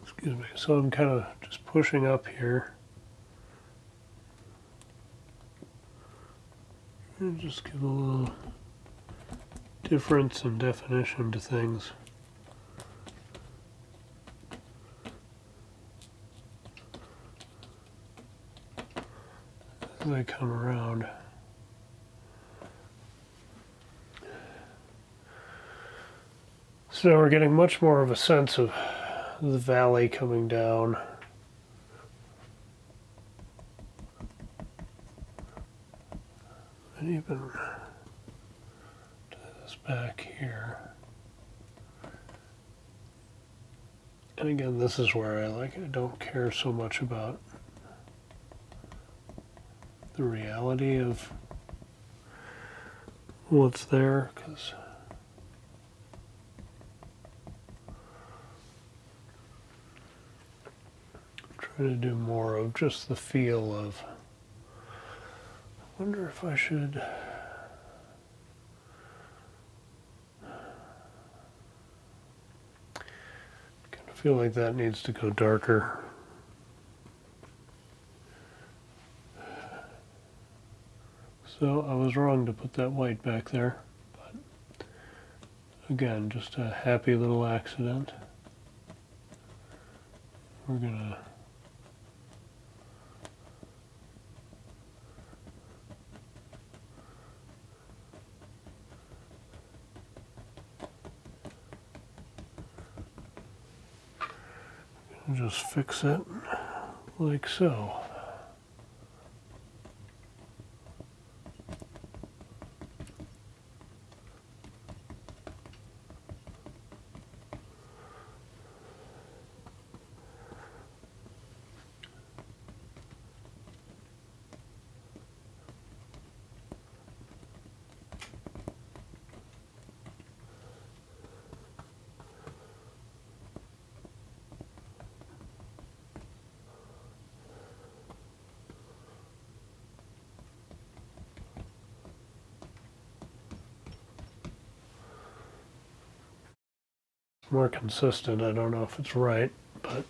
Excuse me. So I'm kind of just pushing up here. And just give a little difference and definition to things. as I come around. So now we're getting much more of a sense of the valley coming down. And even to this back here. And again, this is where I don't care so much about the reality of what's there, because I'm trying to do more of just the feel of, I wonder if I should kind of feel like that needs to go darker. So I was wrong to put that white back there, but again, just a happy little accident. We're gonna just fix it like so. More consistent. I don't know if it's right, but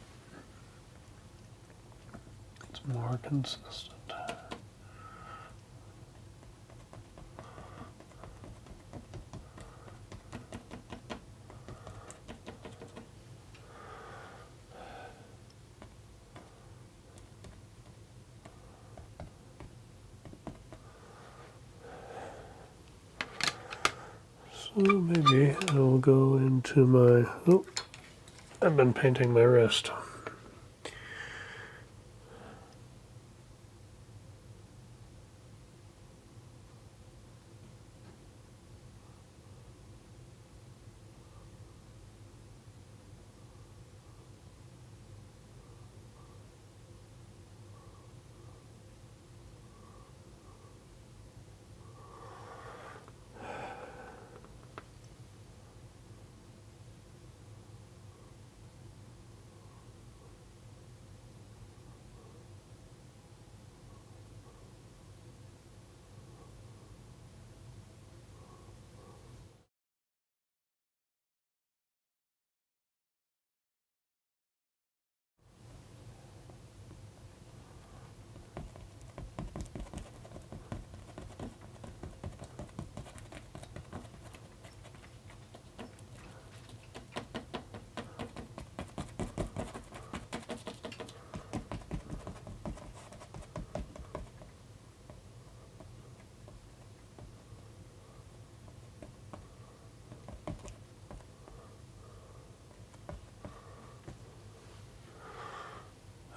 it's more consistent. So maybe I'll go into my, oh, I've been painting my wrist.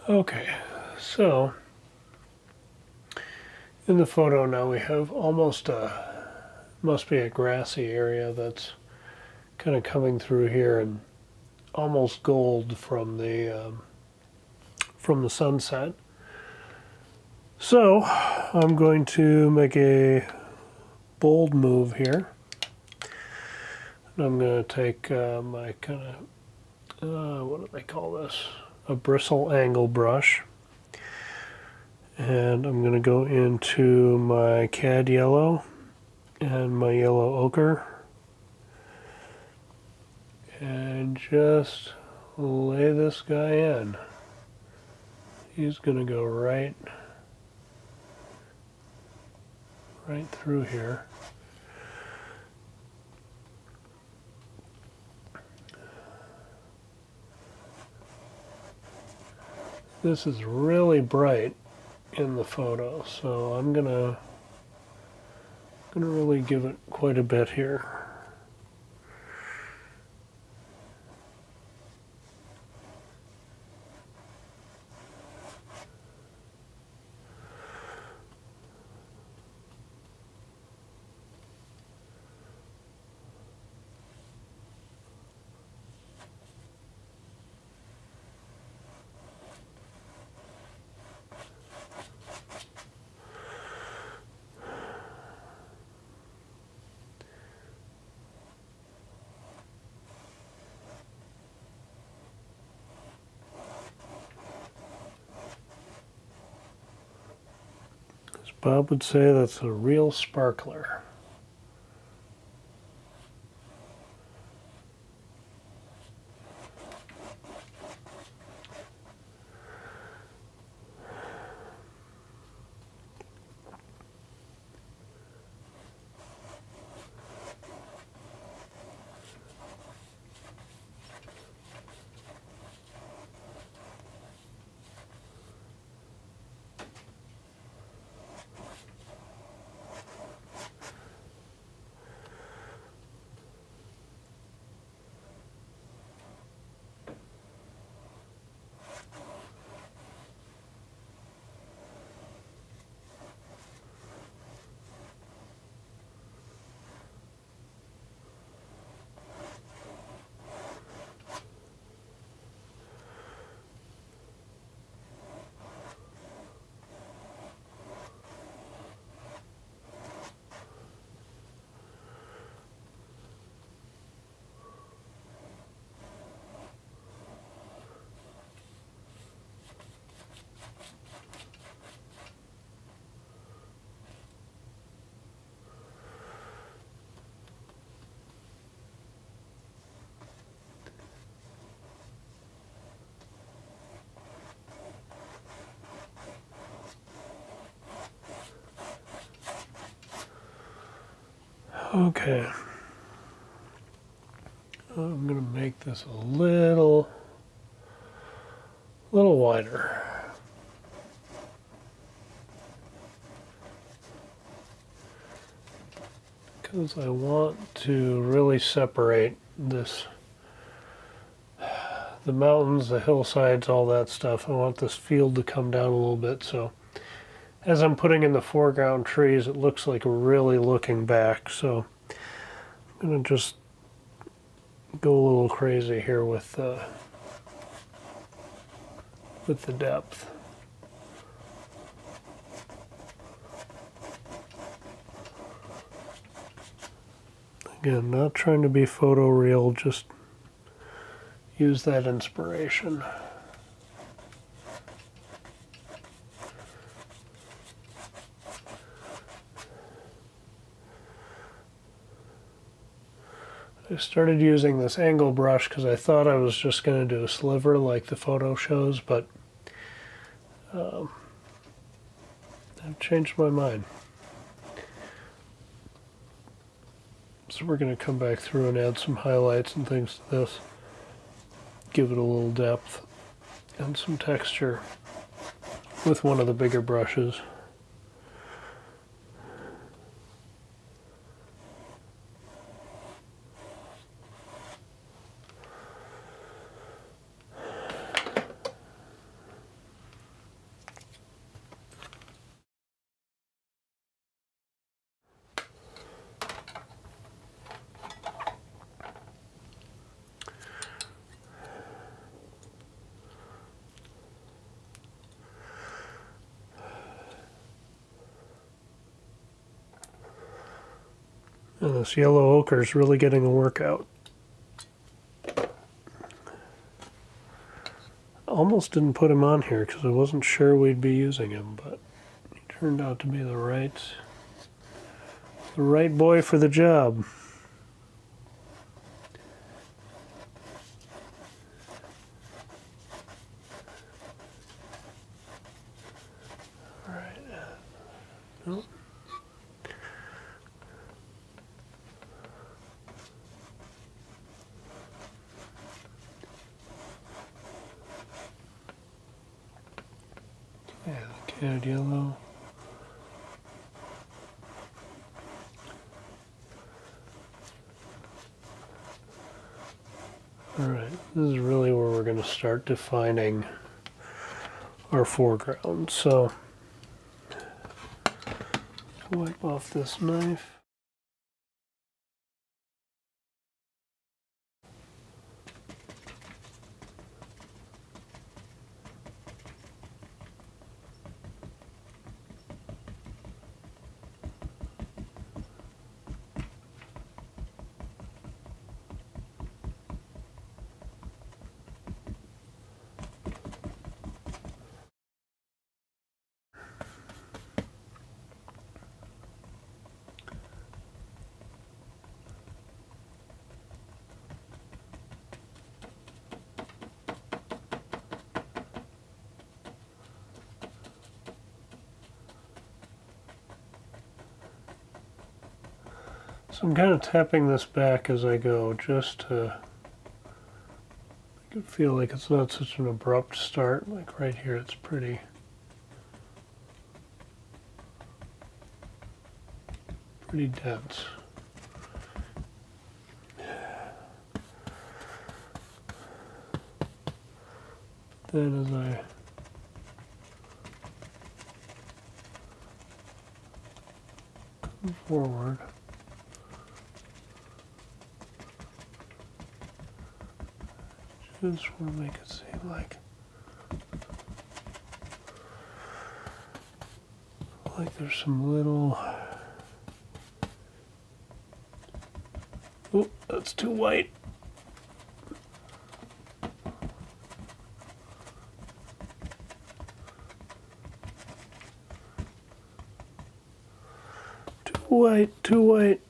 Okay, so in the photo now we have almost must be a grassy area that's kind of coming through here and almost gold from the sunset. So I'm going to make a bold move here. And I'm going to take my kind of, what do they call this? A bristle angle brush. And I'm going to go into my cad yellow and my yellow ochre. And just lay this guy in. He's going to go right through here. This is really bright in the photo. So I'm gonna really give it quite a bit here. Bob would say that's a real sparkler. Okay. I'm going to make this a little wider. Because I want to really separate this, the mountains, the hillsides, all that stuff. I want this field to come down a little bit, so as I'm putting in the foreground trees, it looks like really looking back. So I'm going to just go a little crazy here with the depth. Again, not trying to be photoreal, just use that inspiration. I started using this angle brush because I thought I was just going to do a sliver like the photo shows, but I've changed my mind. So we're going to come back through and add some highlights and things to this. Give it a little depth and some texture with one of the bigger brushes. And this yellow ochre is really getting a workout. Almost didn't put him on here because I wasn't sure we'd be using him, but he turned out to be the right boy for the job. All right. Oh. Yeah, the Add yellow. Alright, this is really where we're going to start defining our foreground. So, wipe off this knife. So I'm kind of tapping this back as I go, just to make it feel like it's not such an abrupt start. Like right here, it's pretty dense. Then as I come forward, just want to make it seem like there's some little, oh, that's too white. Too white.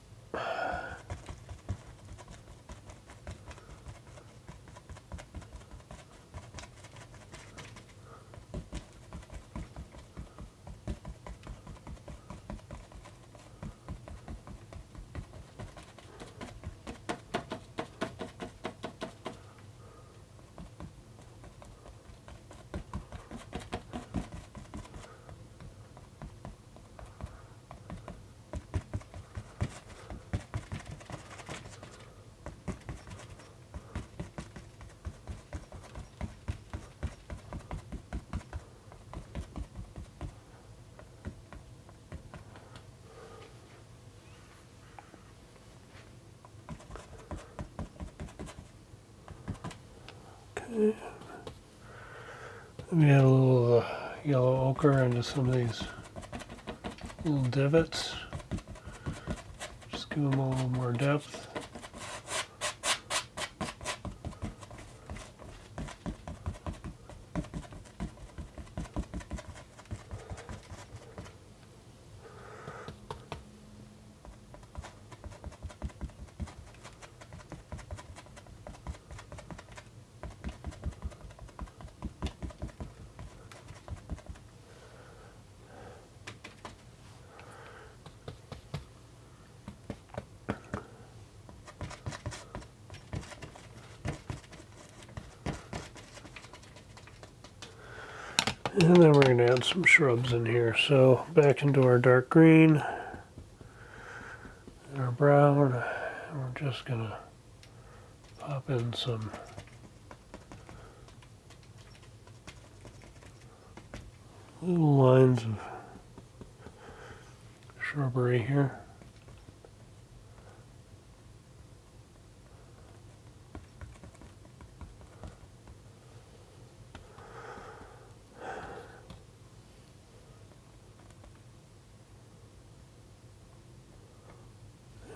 Okay. Let me add a little yellow ochre into some of these little divots. Just give them a little more depth. And then we're going to add some shrubs in here. So back into our dark green and our brown. And we're just going to pop in some little lines of shrubbery here.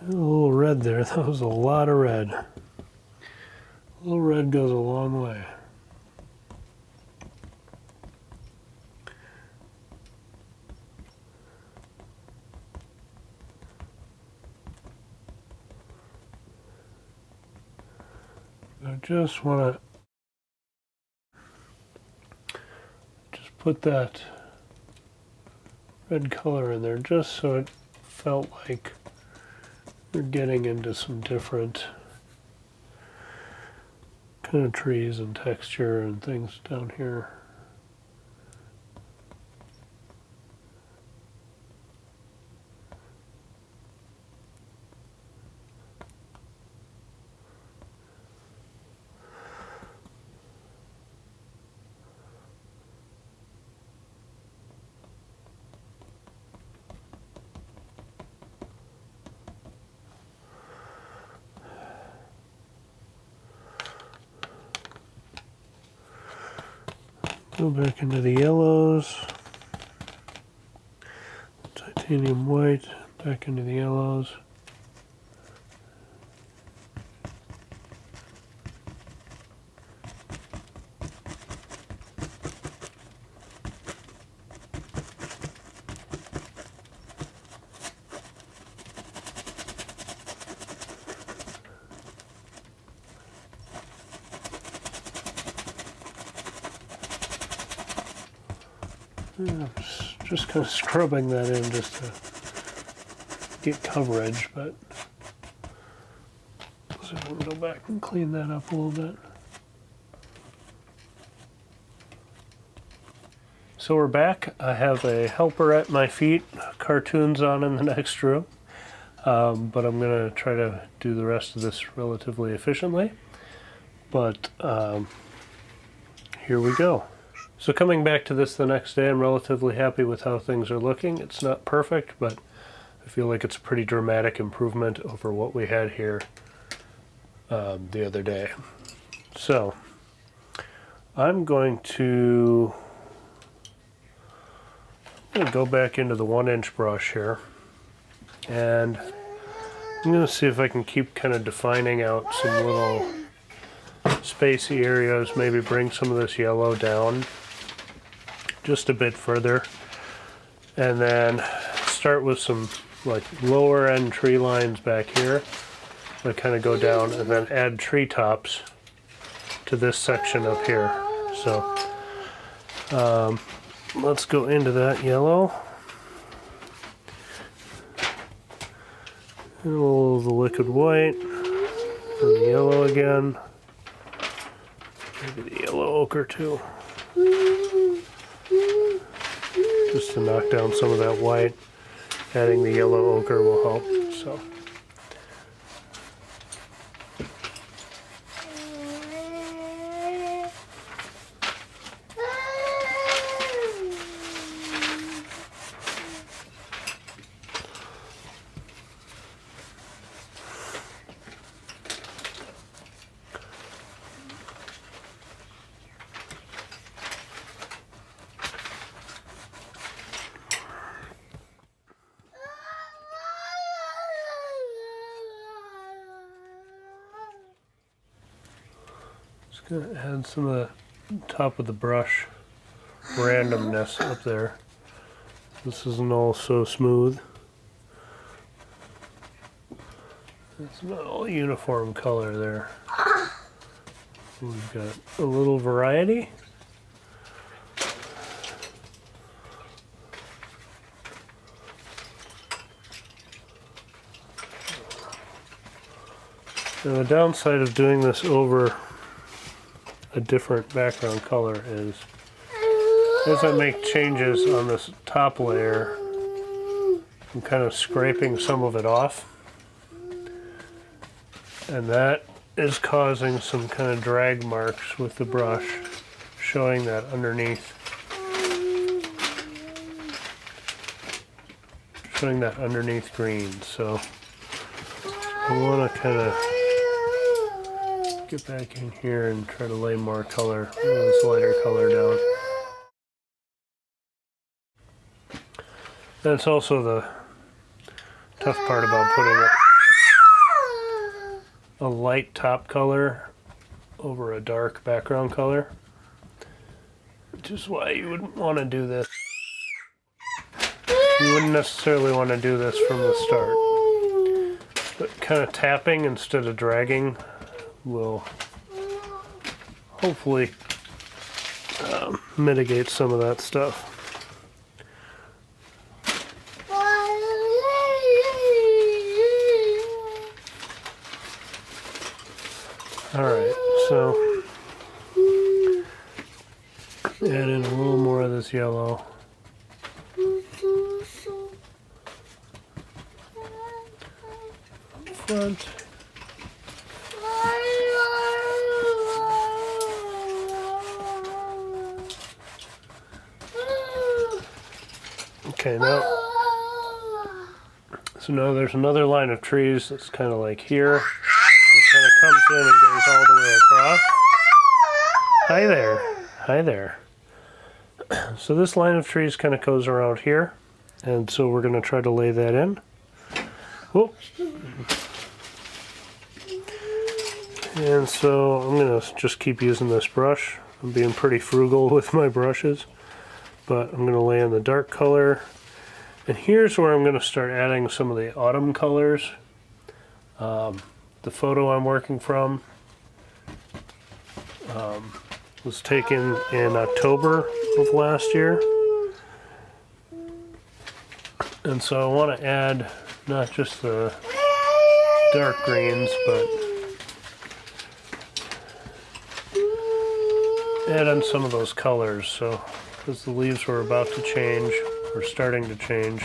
A little red there. That was a lot of red. A little red goes a long way. I just want to put that red color in there just so it felt like we're getting into some different kind of trees and texture and things down here. Go back into the yellows. Titanium white, back into the yellows. Just kind of scrubbing that in just to get coverage, but let's see if we can go back and clean that up a little bit. So we're back. I have a helper at my feet, cartoons on in the next room, but I'm going to try to do the rest of this relatively efficiently. But here we go. So coming back to this the next day, I'm relatively happy with how things are looking. It's not perfect, but I feel like it's a pretty dramatic improvement over what we had here the other day. So I'm going to go back into the 1-inch brush here, and I'm going to see if I can keep kind of defining out some little spacey areas, maybe bring some of this yellow down just a bit further, and then start with some like lower end tree lines back here that kind of go down, and then add treetops to this section up here. So let's go into that yellow. And a little of the liquid white, and the yellow again, maybe the yellow ochre too. Just to knock down some of that white. Adding the yellow ochre will help. So. Gonna add some of the top of the brush randomness up there. This isn't all so smooth. It's not all uniform color there. We've got a little variety. Now the downside of doing this over a different background color is, as I make changes on this top layer, I'm kind of scraping some of it off, and that is causing some kind of drag marks with the brush, showing that underneath green. So I want to kind of get back in here and try to lay more color, this lighter color down. That's also the tough part about putting a light top color over a dark background color, which is why you wouldn't want to do this. You wouldn't necessarily want to do this from the start, but kind of tapping instead of dragging will hopefully mitigate some of that stuff. Alright, so add in a little more of this yellow. Front. Okay, now there's another line of trees that's kind of like here. It kind of comes in and goes all the way across. Hi there. Hi there. So this line of trees kind of goes around here, and so we're going to try to lay that in. Whoop. And so I'm going to just keep using this brush. I'm being pretty frugal with my brushes, but I'm going to lay in the dark color. And here's where I'm going to start adding some of the autumn colors. The photo I'm working from was taken in October of last year. And so I want to add not just the dark greens, but add in some of those colors. So as the leaves were about to change, or starting to change,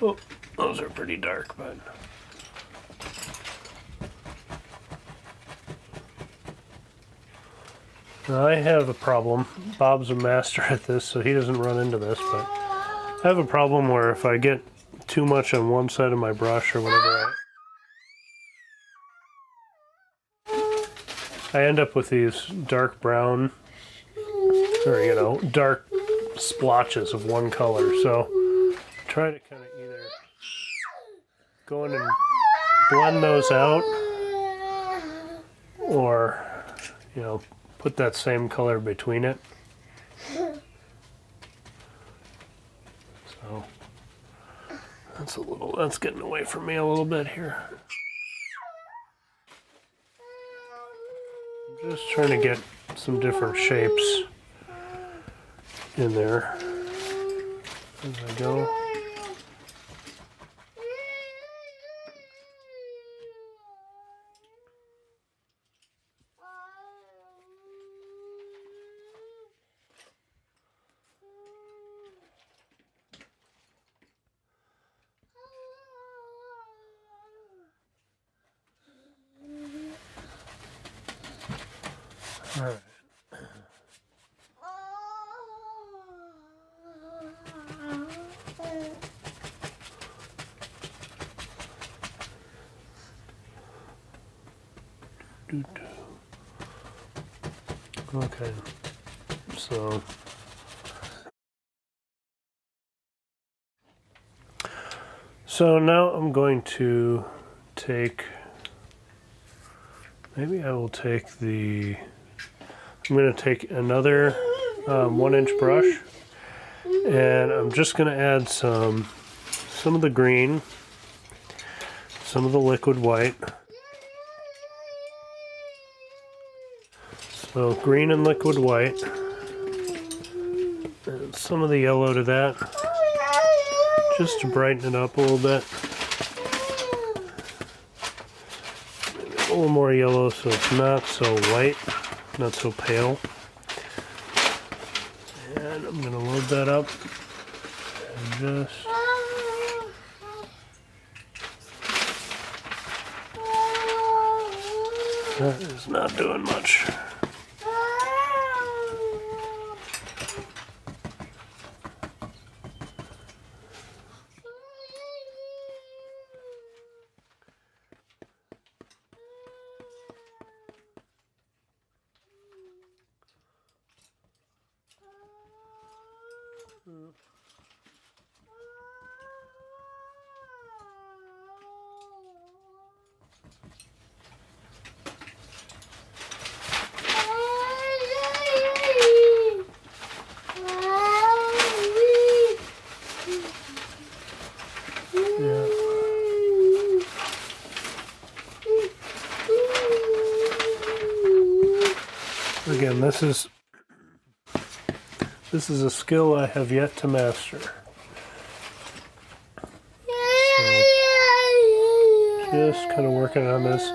oh, those are pretty dark, but now I have a problem. Bob's a master at this, so he doesn't run into this, but I have a problem where if I get too much on one side of my brush or whatever, I end up with these dark brown, or dark splotches of one color. So try to kind of either go in and blend those out, or put that same color between it. So that's getting away from me a little bit here. I'm just trying to get some different shapes in there as I go. All right. Okay, so now I'm going to take, maybe I will take I'm going to take another 1-inch brush, and I'm just going to add some of the green, some of the liquid white. So green and liquid white, and some of the yellow to that, just to brighten it up a little bit. Maybe a little more yellow so it's not so white, not so pale. And I'm going to load that up and just... That is not doing much. Again, this is a skill I have yet to master. So, just kind of working on this.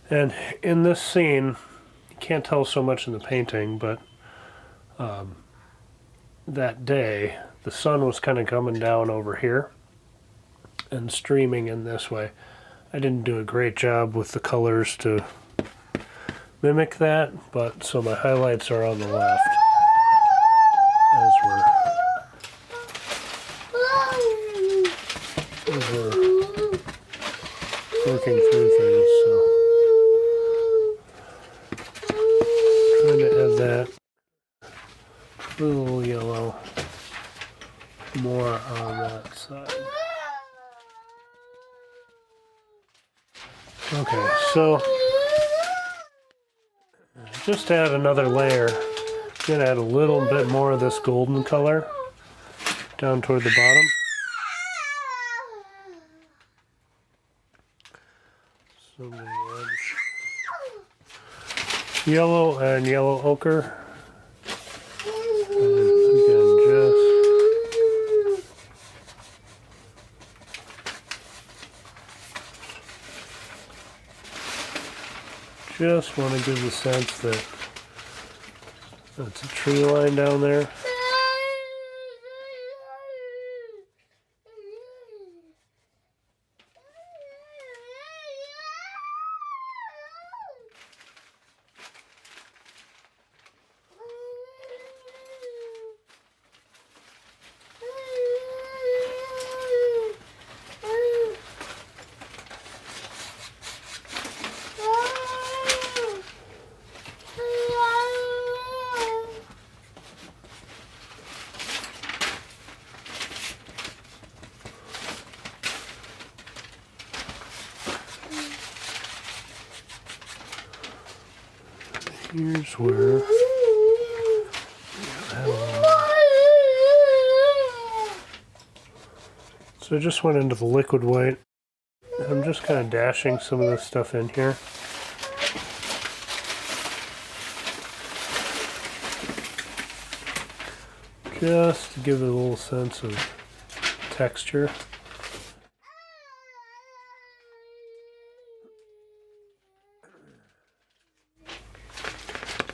And in this scene, you can't tell so much in the painting, but that day, the sun was kind of coming down over here and streaming in this way. I didn't do a great job with the colors to mimic that, but so my highlights are on the left. as we're working through things. So trying to add that little yellow more on that side. Okay, so just to add another layer, I'm going to add a little bit more of this golden color down toward the bottom. So I'm going to add yellow and yellow ochre. And again, just want to give the sense that that's a tree line down there. Here's where so I just went into the liquid white. I'm just kind of dashing some of this stuff in here. Just to give it a little sense of texture.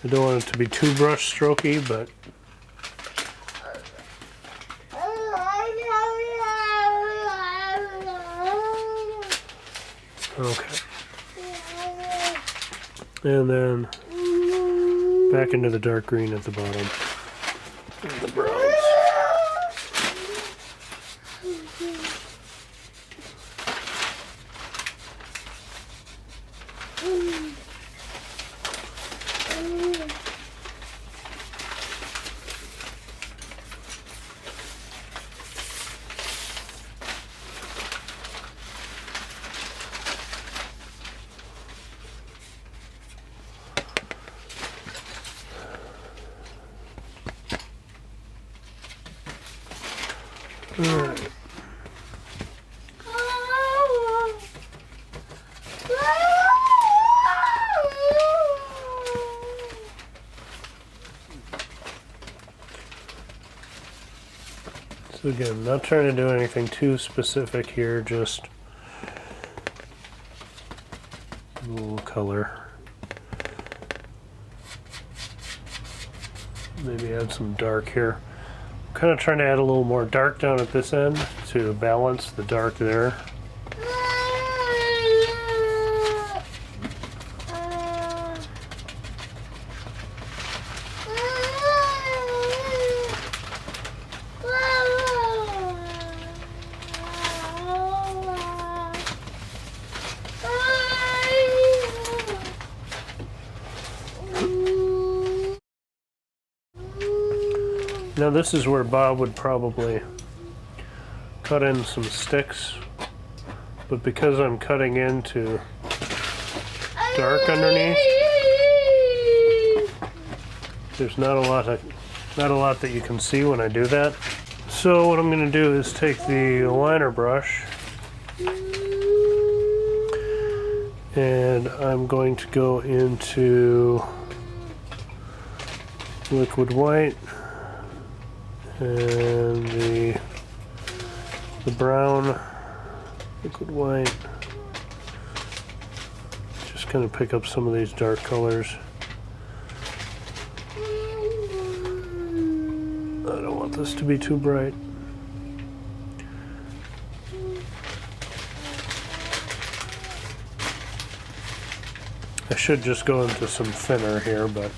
I don't want it to be too brush strokey, but okay. And then back into the dark green at the bottom. And the browns. Alright. So again, not trying to do anything too specific here, just a little color. Maybe add some dark here. Kind of trying to add a little more dark down at this end to balance the dark there. Now this is where Bob would probably cut in some sticks, but because I'm cutting into dark underneath, there's not a lot that you can see when I do that. So what I'm going to do is take the liner brush and I'm going to go into liquid white and the brown, liquid white. Just kind of pick up some of these dark colors. I don't want this to be too bright. I should just go into some thinner here, but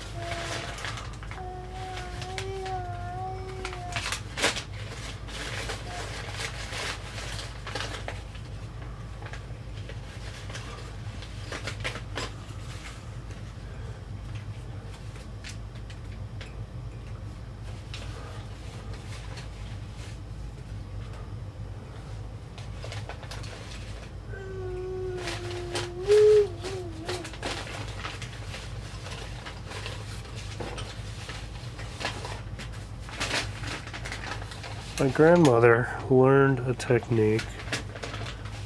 My grandmother learned a technique.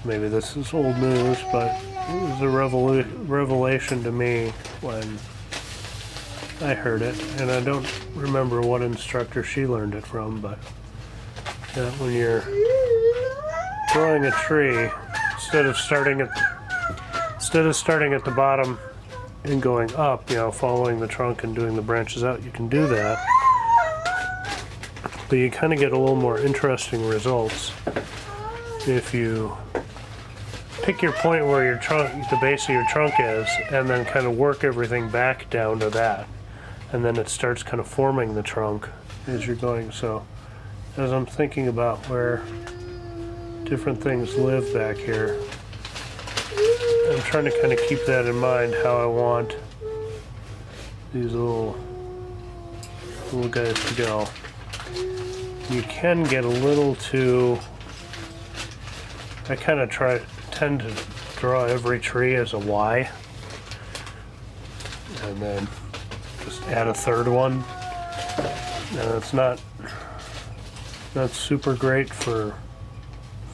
Maybe this is old news, but it was a revelation to me when I heard it, and I don't remember what instructor she learned it from, but when you're growing a tree, instead of starting at the bottom and going up, following the trunk and doing the branches out, you can do that, but you kind of get a little more interesting results if you pick your point where your trunk, the base of your trunk is, and then kind of work everything back down to that. And then it starts kind of forming the trunk as you're going. So as I'm thinking about where different things live back here, I'm trying to kind of keep that in mind, how I want these little guys to go. You can get a little too, I kind of tend to draw every tree as a Y, and then just add a third one. And it's not super great for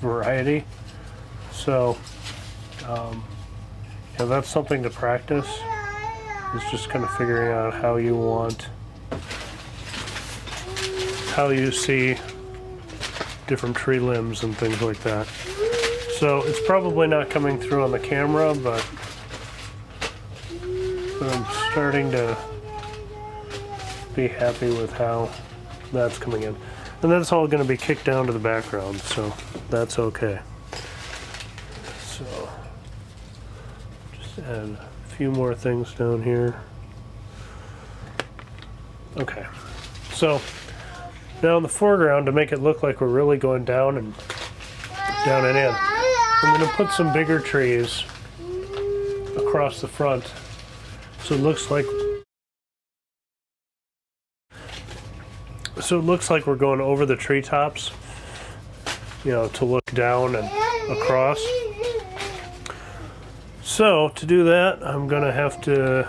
variety. So that's something to practice. It's just kind of figuring out how you see different tree limbs and things like that. So it's probably not coming through on the camera, but I'm starting to be happy with how that's coming in. And that's all going to be kicked down to the background, so that's okay. So just add a few more things down here. Okay, so now in the foreground, to make it look like we're really going down and in, I'm going to put some bigger trees across the front, so it looks like we're going over the treetops, to look down and across. So to do that, I'm going to have to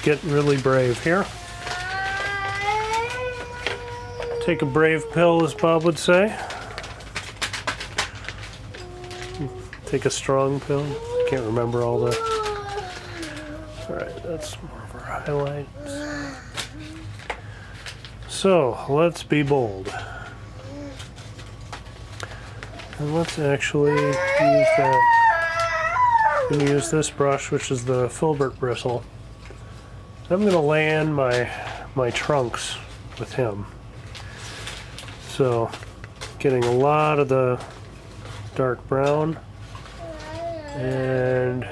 get really brave here. Take a brave pill, as Bob would say. Take a strong pill. I can't remember all the... Alright, that's more of our highlights. So, let's be bold. And let's actually use that. I'm going to use this brush, which is the filbert bristle. I'm going to lay in my trunks with him. So, getting a lot of the dark brown, and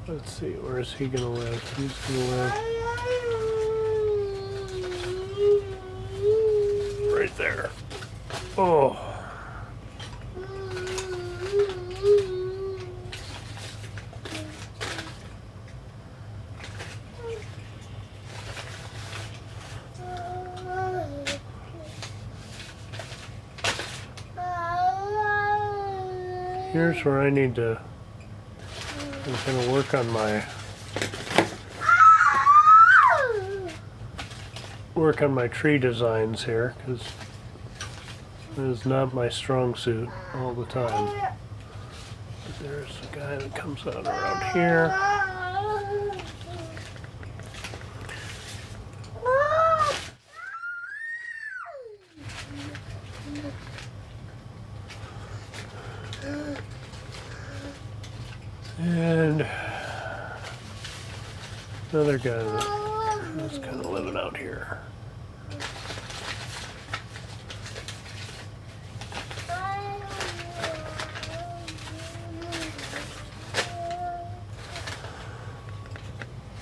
let's see, where is he gonna live? He's gonna live right there. Oh. Here's where I need to kind of work on my tree designs here, because it is not my strong suit all the time. But there's a guy that comes out around here. And another guy that's kind of living out here.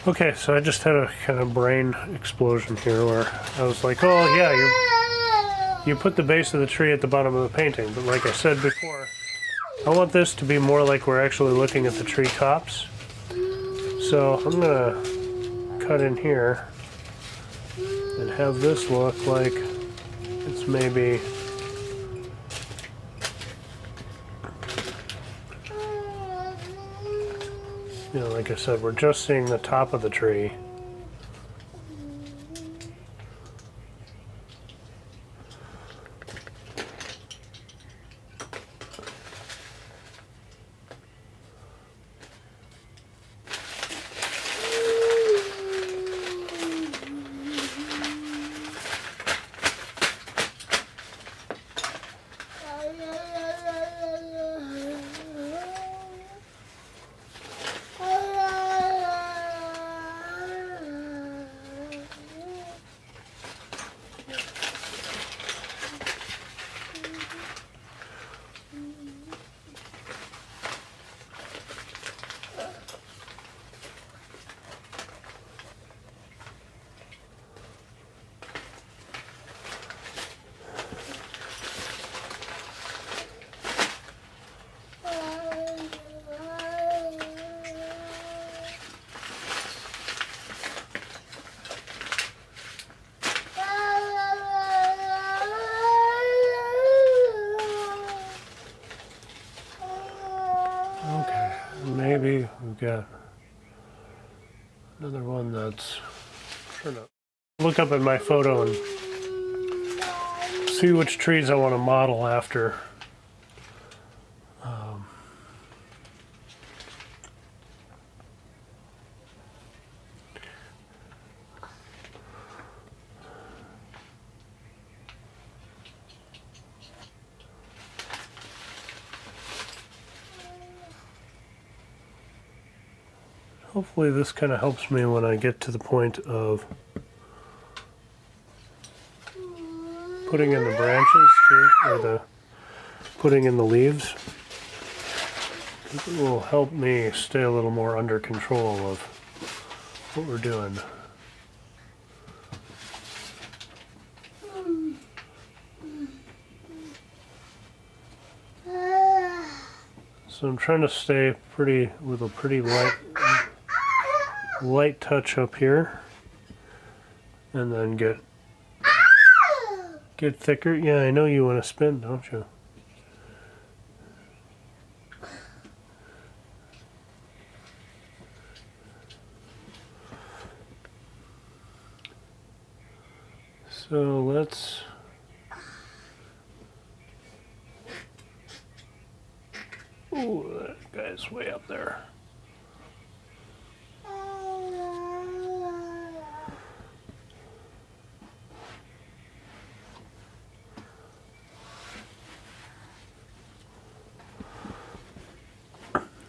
Okay, so I just had a kind of brain explosion here where I was like, oh yeah, you put the base of the tree at the bottom of the painting, but like I said before, I want this to be more like we're actually looking at the tree tops. So I'm gonna cut in here and have this look like it's maybe like I said, we're just seeing the top of the tree. And that's trying to look up at my photo and see which trees I want to model after. Hopefully this kind of helps me when I get to the point of putting in the branches too, or putting in the leaves. It will help me stay a little more under control of what we're doing. So I'm trying to stay with a pretty light touch up here, and then get thicker. Yeah, I know you want to spin, don't you? So let's ooh, that guy's way up there.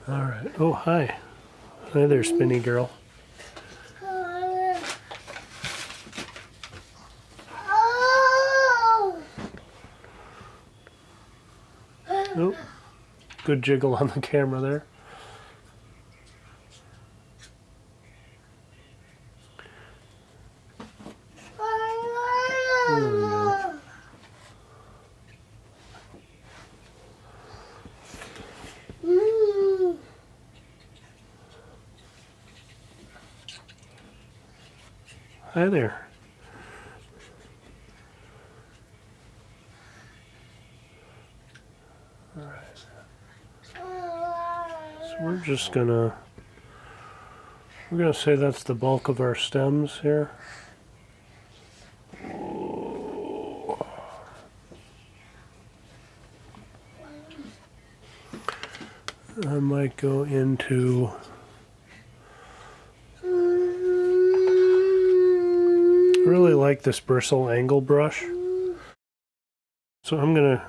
All right. Oh, hi. Hi there, spinny girl. Oh, good jiggle on the camera there. There we go. Hi there. All right. So we're gonna say that's the bulk of our stems here. I might go into I really like this bristle angle brush. So I'm gonna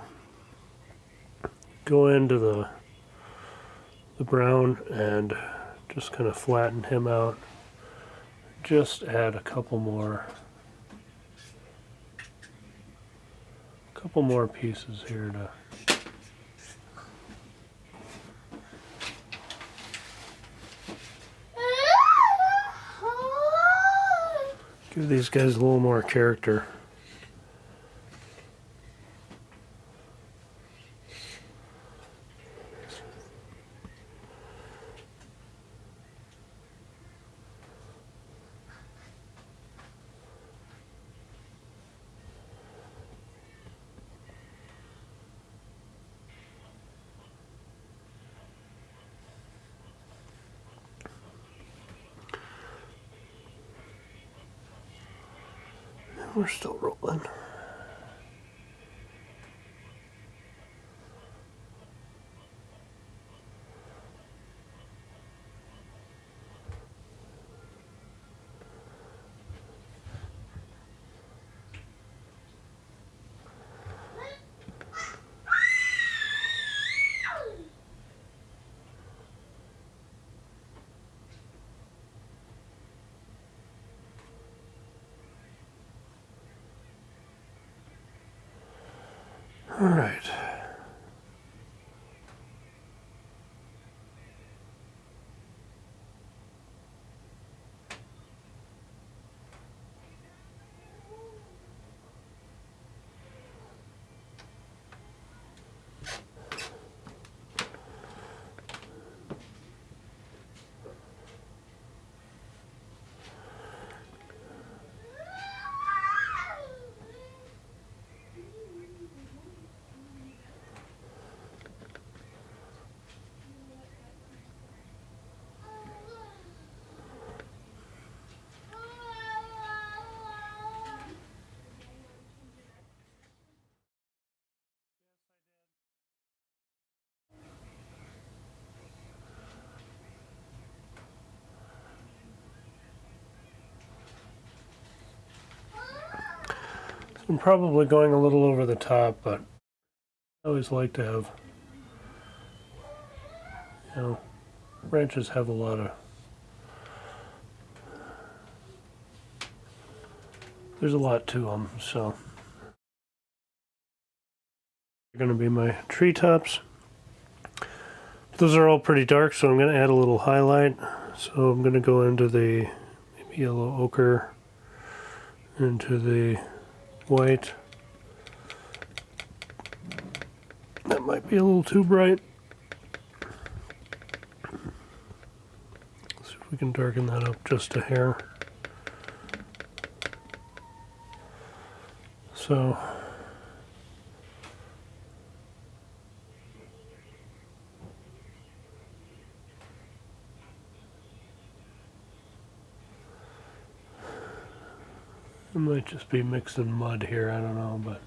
go into the brown and just kind of flatten him out. Just add a couple more pieces here to give these guys a little more character. We're still rolling. All right. I'm probably going a little over the top, but I always like to have, you know, branches have a lot of, there's a lot to them, so. They're going to be my treetops. Those are all pretty dark, so I'm going to add a little highlight. So I'm going to go into the maybe yellow ochre, into the white. That might be a little too bright. Let's see if we can darken that up just a hair. So it might just be mixing mud here, I don't know, but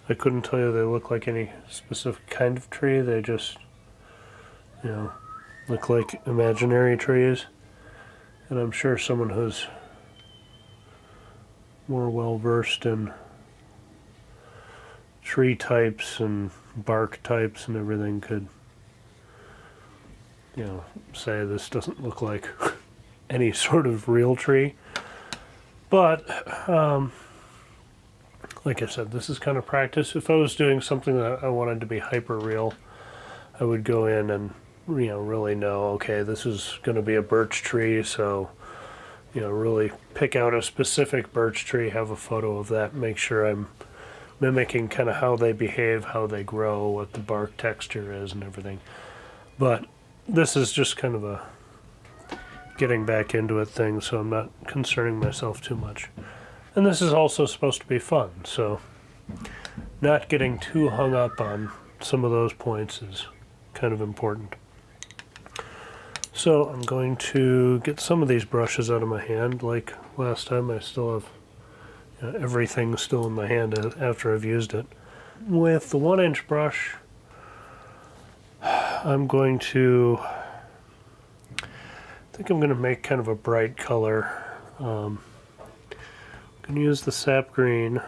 I couldn't tell you they look like any specific kind of tree. They just, you know, look like imaginary trees. And I'm sure someone who's more well versed in tree types and bark types and everything could, you know, say this doesn't look like any sort of real tree. But like I said, this is kind of practice. If I was doing something that I wanted to be hyper real, I would go in and, you know, really know, okay, this is going to be a birch tree, so, you know, really pick out a specific birch tree, have a photo of that, make sure I'm mimicking kind of how they behave, how they grow, what the bark texture is and everything. But this is just kind of a getting back into it thing, so I'm not concerning myself too much. And this is also supposed to be fun, so not getting too hung up on some of those points is kind of important. So I'm going to get some of these brushes out of my hand. Like last time, I still have, you know, everything still in my hand after I've used it. With the 1-inch brush, I'm going to, I think I'm going to make kind of a bright color. I'm going to use the sap green,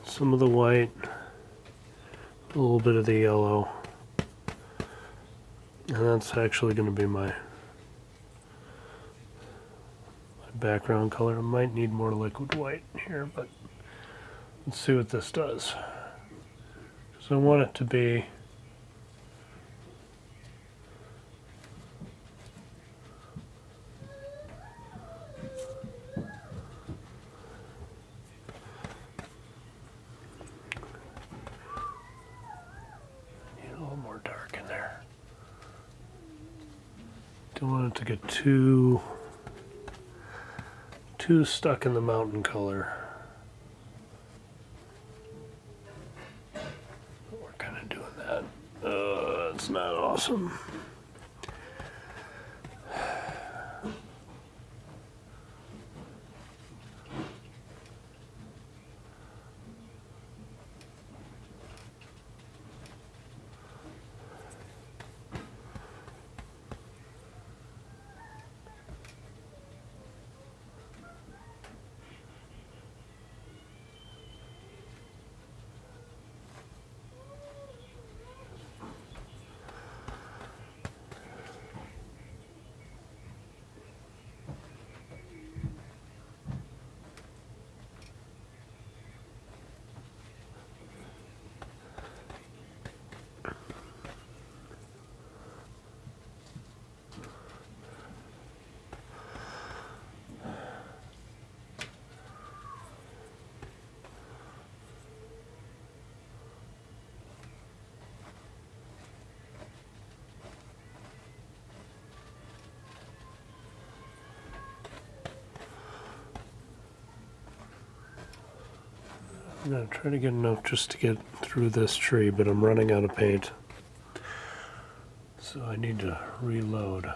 some of the white, a little bit of the yellow. And that's actually going to be my background color. I might need more liquid white here, but let's see what this does. So I want it to be a little more dark in there. Don't want it to get too stuck in the mountain color. We're kind of doing that. It's not awesome. I'm going to try to get enough just to get through this tree, but I'm running out of paint. So I need to reload.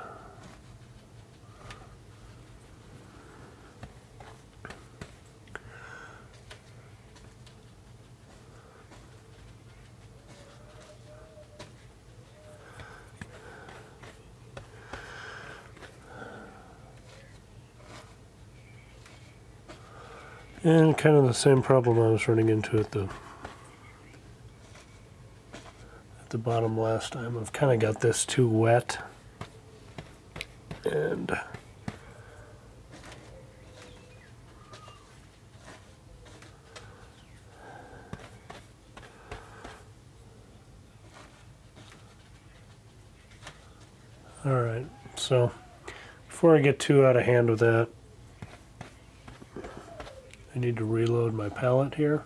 And kind of the same problem I was running into at the bottom last time. I've kind of got this too wet. And alright, so before I get too out of hand with that, I need to reload my palette here.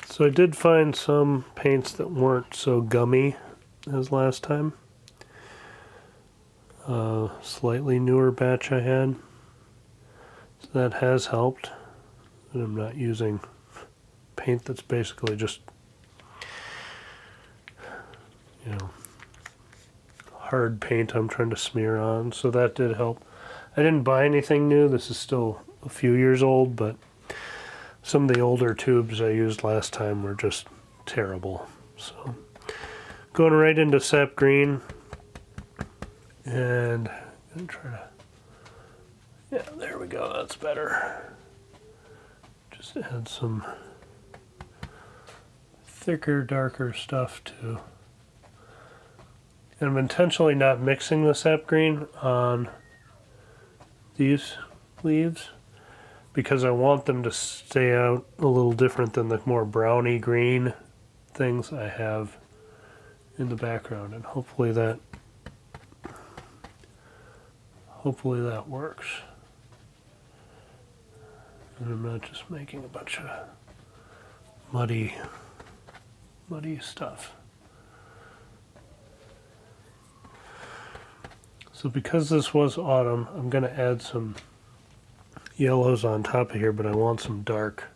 So I did find some paints that weren't so gummy as last time. Slightly newer batch I had. So that has helped. And I'm not using paint that's basically just, hard paint I'm trying to smear on. So that did help. I didn't buy anything new. This is still a few years old, but some of the older tubes I used last time were just terrible. So going right into sap green, and I'm gonna try to, yeah, there we go, that's better. Just add some thicker, darker stuff too. And I'm intentionally not mixing the sap green on these leaves because I want them to stay out a little different than the more browny green things I have in the background, and hopefully that works. And I'm not just making a bunch of muddy stuff. So because this was autumn, I'm going to add some yellows on top of here, but I want some dark.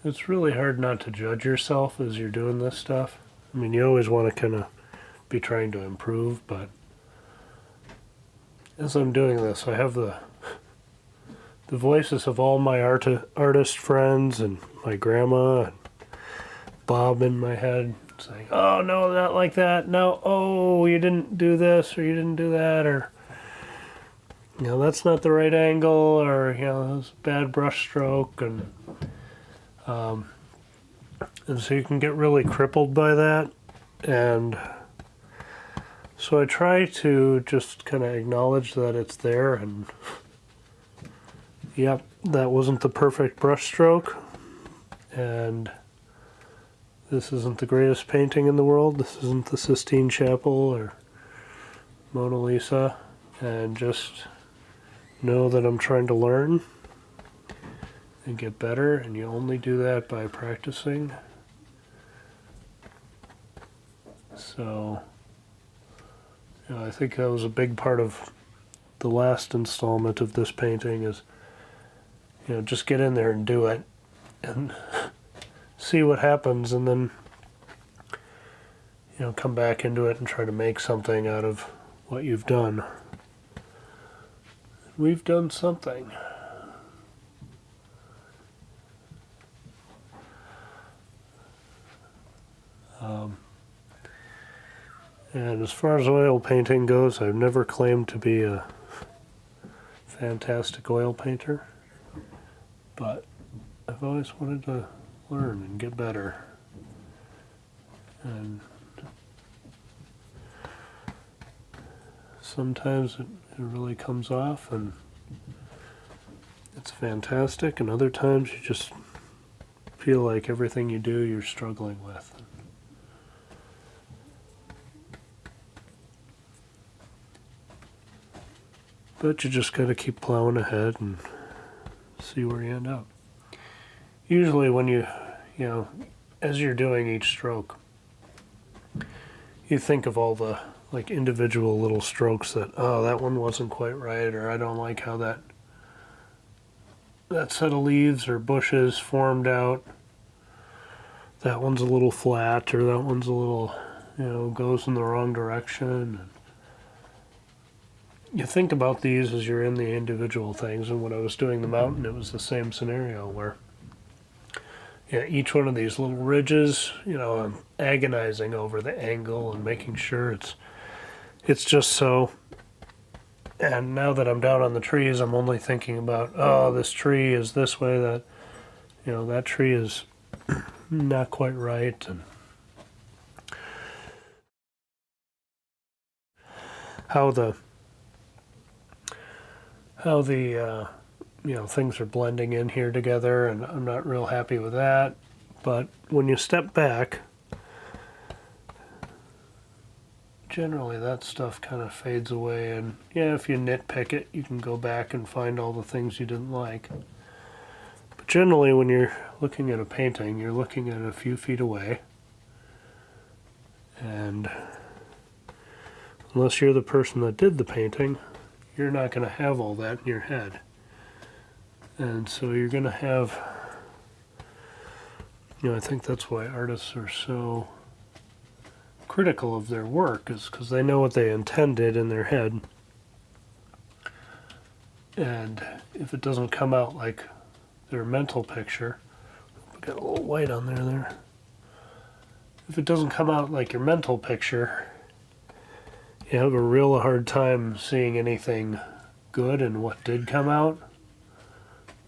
it's really hard not to judge yourself as you're doing this stuff. I mean, you always want to kind of be trying to improve, but as I'm doing this, I have the voices of all my artist friends and my grandma and Bob in my head saying, oh, no, not like that. No, oh, you didn't do this or you didn't do that, or, you know, that's not the right angle, or, you know, it's a bad brush stroke. And so you can get really crippled by that. And so I try to just kind of acknowledge that it's there, and yep, that wasn't the perfect brush stroke, and this isn't the greatest painting in the world. This isn't the Sistine Chapel or Mona Lisa, and just know that I'm trying to learn and get better, and you only do that by practicing. So, you know, I think that was a big part of the last installment of this painting is, you know, just get in there and do it and see what happens, and then, you know, come back into it and try to make something out of what you've done. We've done something. And as far as oil painting goes, I've never claimed to be a fantastic oil painter, but I've always wanted to learn and get better. And sometimes it really comes off and it's fantastic, and other times you just feel like everything you do you're struggling with. But you just gotta keep plowing ahead and see where you end up. Usually when you know, as you're doing each stroke, you think of all the like individual little strokes that, oh, that one wasn't quite right, or I don't like how that set of leaves or bushes formed out. That one's a little flat, or that one's a little, you know, goes in the wrong direction. You think about these as you're in the individual things, and when I was doing the mountain, it was the same scenario where, yeah, each one of these little ridges, you know, I'm agonizing over the angle and making sure it's just so. And now that I'm down on the trees, I'm only thinking about, oh, this tree is this way, that, you know, that tree is not quite right, and how the you know, things are blending in here together, and I'm not real happy with that. But when you step back, generally that stuff kind of fades away, and yeah, if you nitpick it, you can go back and find all the things you didn't like. But generally when you're looking at a painting, you're looking at it a few feet away, and unless you're the person that did the painting, you're not going to have all that in your head. And so you're going to have, you know, I think that's why artists are so critical of their work, is because they know what they intended in their head. And if it doesn't come out like their mental picture, we got a little white on there. If it doesn't come out like your mental picture, you have a real hard time seeing anything good in what did come out.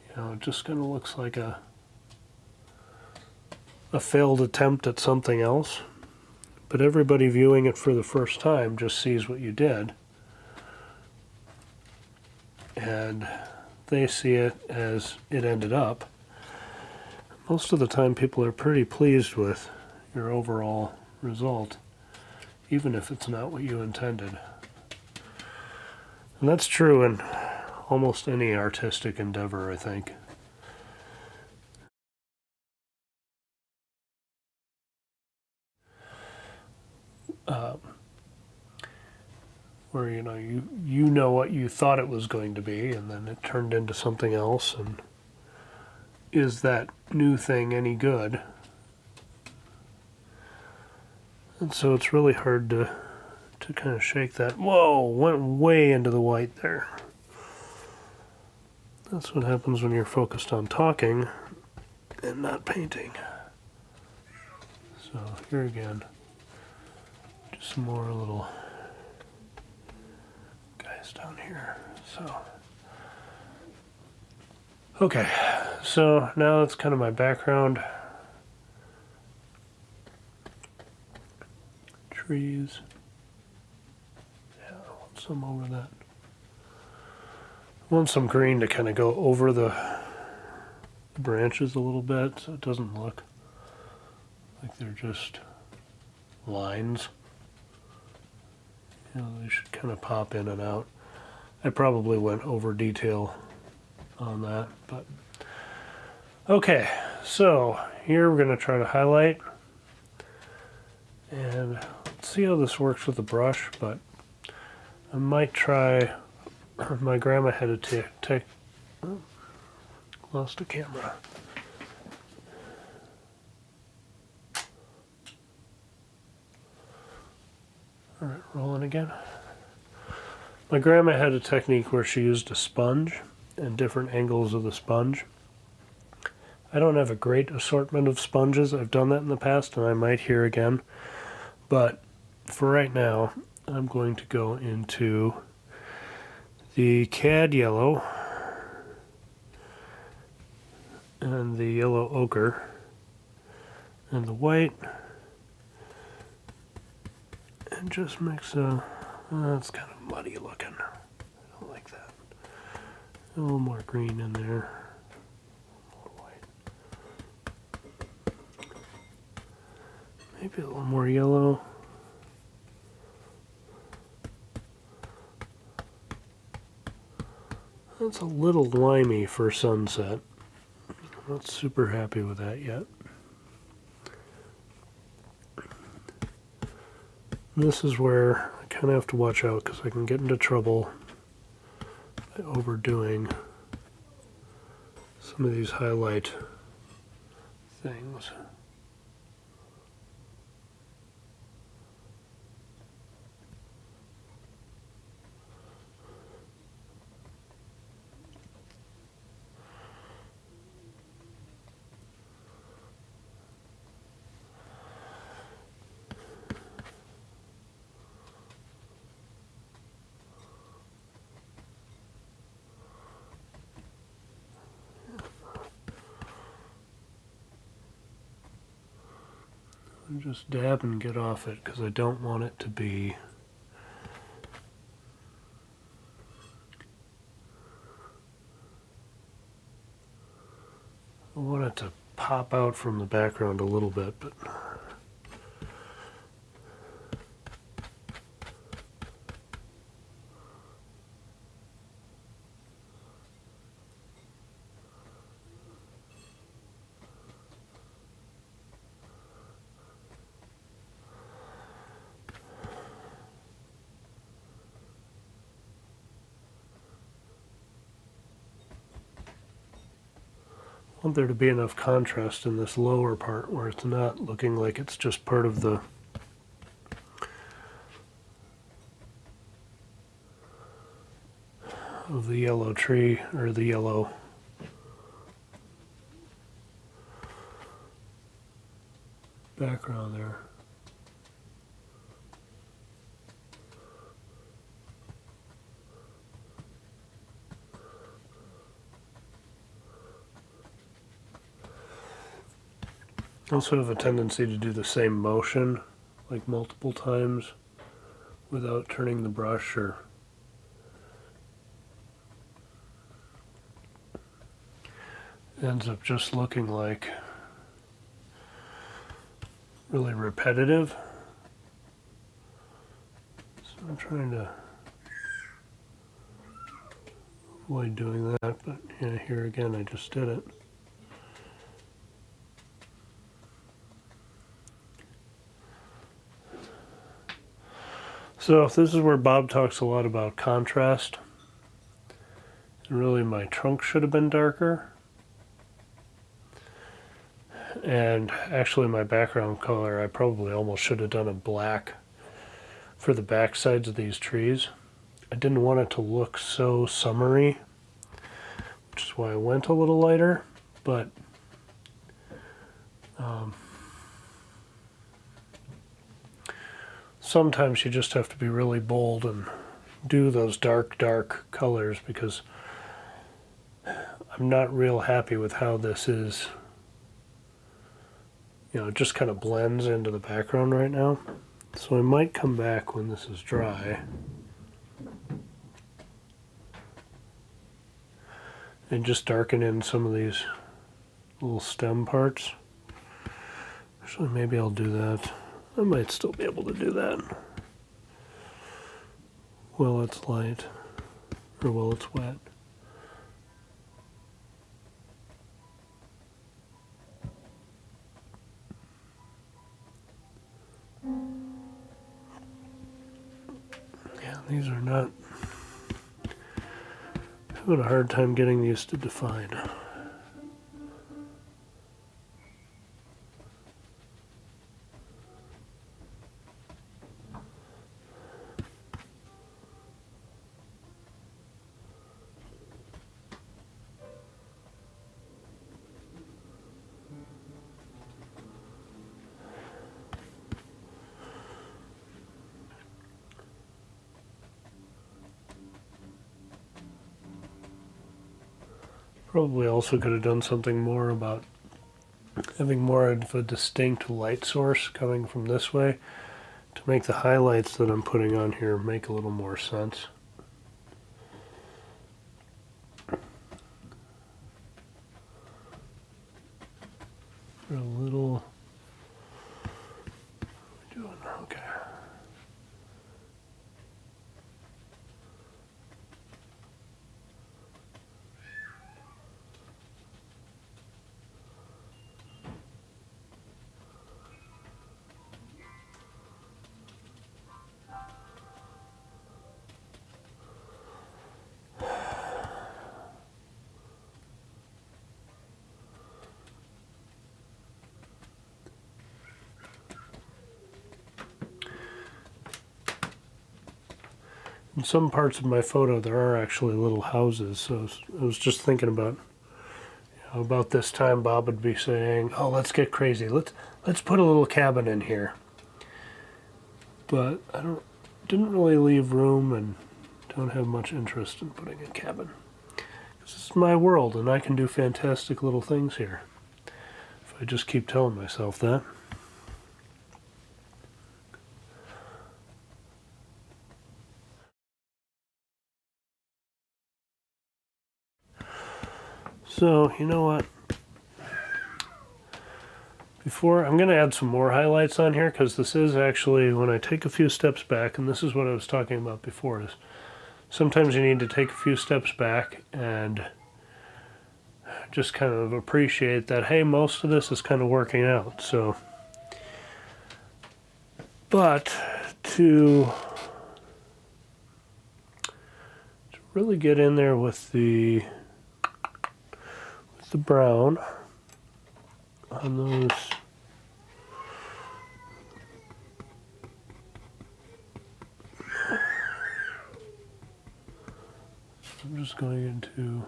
You know, it just kind of looks like a failed attempt at something else. But everybody viewing it for the first time just sees what you did, and they see it as it ended up. Most of the time people are pretty pleased with your overall result, even if it's not what you intended. And that's true in almost any artistic endeavor, I think. Where, you know what you thought it was going to be, and then it turned into something else, and is that new thing any good? And so it's really hard to kind of shake that. Whoa, went way into the white there. That's what happens when you're focused on talking and not painting. So here again, just some more little guys down here. So, okay, so now that's kind of my background. Trees. Yeah, I want some over that. I want some green to kind of go over the branches a little bit so it doesn't look like they're just lines. You know, they should kind of pop in and out. I probably went over detail on that, but okay, so here we're going to try to highlight, and let's see how this works with the brush. But I might try, my grandma had to take oh, lost a camera. All right, rolling again. My grandma had a technique where she used a sponge and different angles of the sponge. I don't have a great assortment of sponges. I've done that in the past, and I might here again. But for right now, I'm going to go into the cad yellow and the yellow ochre and the white, and just mix it's kind of muddy looking. I don't like that. A little more green in there. More white. Maybe a little more yellow. That's a little limey for sunset. I'm not super happy with that yet. This is where I kind of have to watch out because I can get into trouble by overdoing some of these highlight things. Just dab and get off it because I don't want it to be I want it to pop out from the background a little bit, but I want there to be enough contrast in this lower part where it's not looking like it's just part of the yellow tree or the yellow background there. I also have a tendency to do the same motion like multiple times without turning the brush, or it ends up just looking like really repetitive. So I'm trying to avoid doing that, but yeah, here again I just did it. So this is where Bob talks a lot about contrast. And really my trunk should have been darker. And actually my background color, I probably almost should have done a black for the back sides of these trees. I didn't want it to look so summery, which is why I went a little lighter, but sometimes you just have to be really bold and do those dark colors, because I'm not real happy with how this is. You know, it just kind of blends into the background right now. So I might come back when this is dry and just darken in some of these little stem parts. Actually, maybe I'll do that. I might still be able to do that while it's light, or while it's wet. Yeah, these are not, having a hard time getting these to define. Probably also could have done something more about having more of a distinct light source coming from this way to make the highlights that I'm putting on here make a little more sense. A little, what are we doing? Okay. In some parts of my photo, there are actually little houses. So I was just thinking about, about this time Bob would be saying, "Oh, let's get crazy. Let's put a little cabin in here." But I didn't really leave room and don't have much interest in putting a cabin. This is my world, and I can do fantastic little things here. If I just keep telling myself that. So, you know what? I'm going to add some more highlights on here, because this is actually, when I take a few steps back, and this is what I was talking about before, is sometimes you need to take a few steps back and just kind of appreciate that, hey, most of this is kind of working out. So, but to really get in there with the brown on those, I'm just going into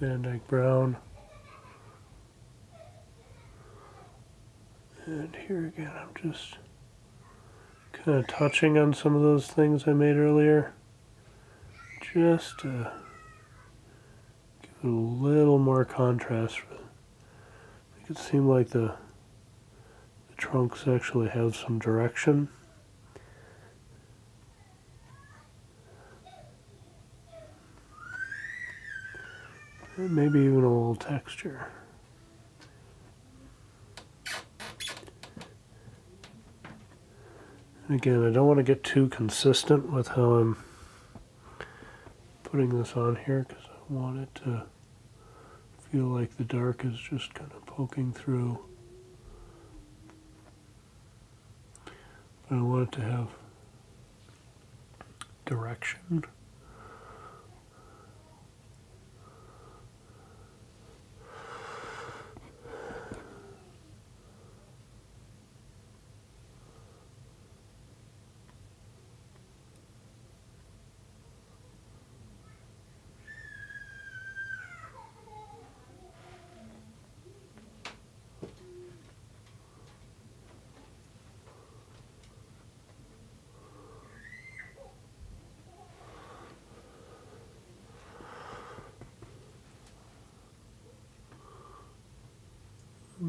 Van Dyke brown, and here again I'm just kind of touching on some of those things I made earlier, just to give it a little more contrast. Make it seem like the trunks actually have some direction. And maybe even a little texture. And again, I don't want to get too consistent with how I'm putting this on here, because I want it to feel like the dark is just kind of poking through. But I want it to have direction.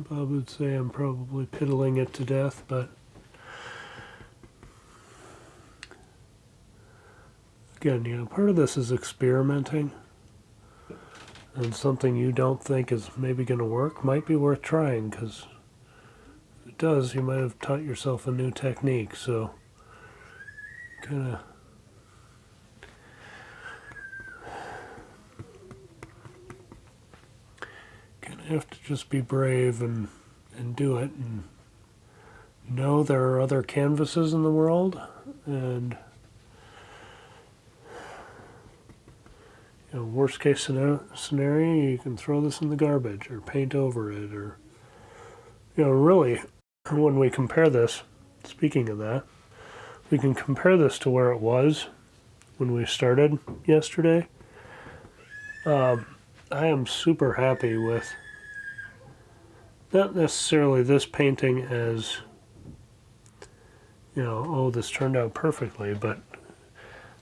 Bob would say I'm probably piddling it to death, but again, you know, part of this is experimenting, and something you don't think is maybe going to work might be worth trying, because if it does, you might have taught yourself a new technique. So kind of have to just be brave and do it, and know there are other canvases in the world, and you know, worst case scenario, you can throw this in the garbage or paint over it, or you know, really, when we compare this, speaking of that, we can compare this to where it was when we started yesterday. I am super happy with not necessarily this painting as, you know, oh, this turned out perfectly, but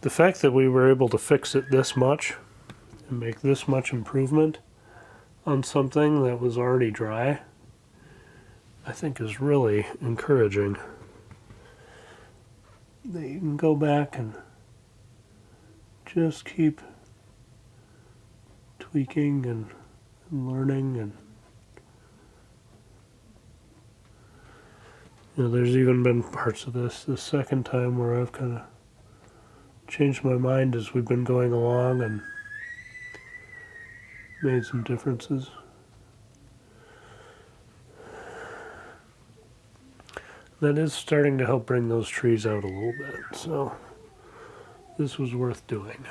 the fact that we were able to fix it this much and make this much improvement on something that was already dry, I think is really encouraging. That you can go back and just keep tweaking and learning, and you know, there's even been parts of this the second time where I've kind of changed my mind as we've been going along and made some differences. That is starting to help bring those trees out a little bit, so this was worth doing.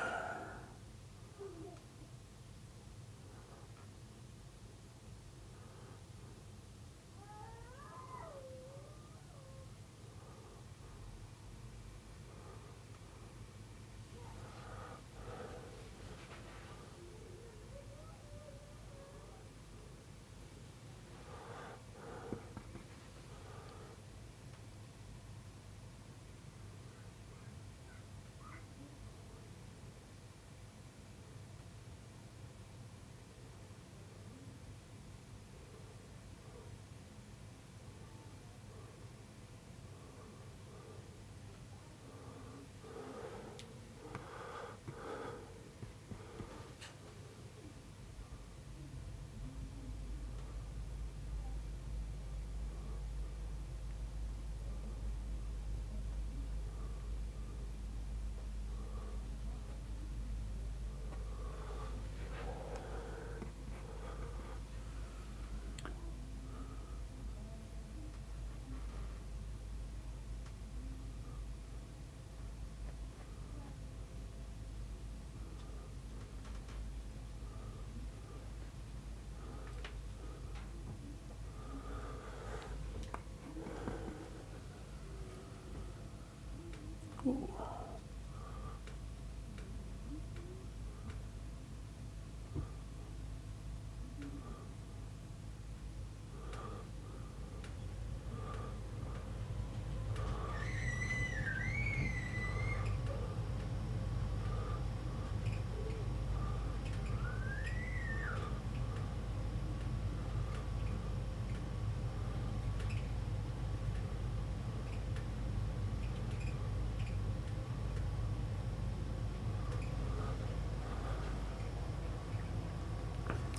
Ooh.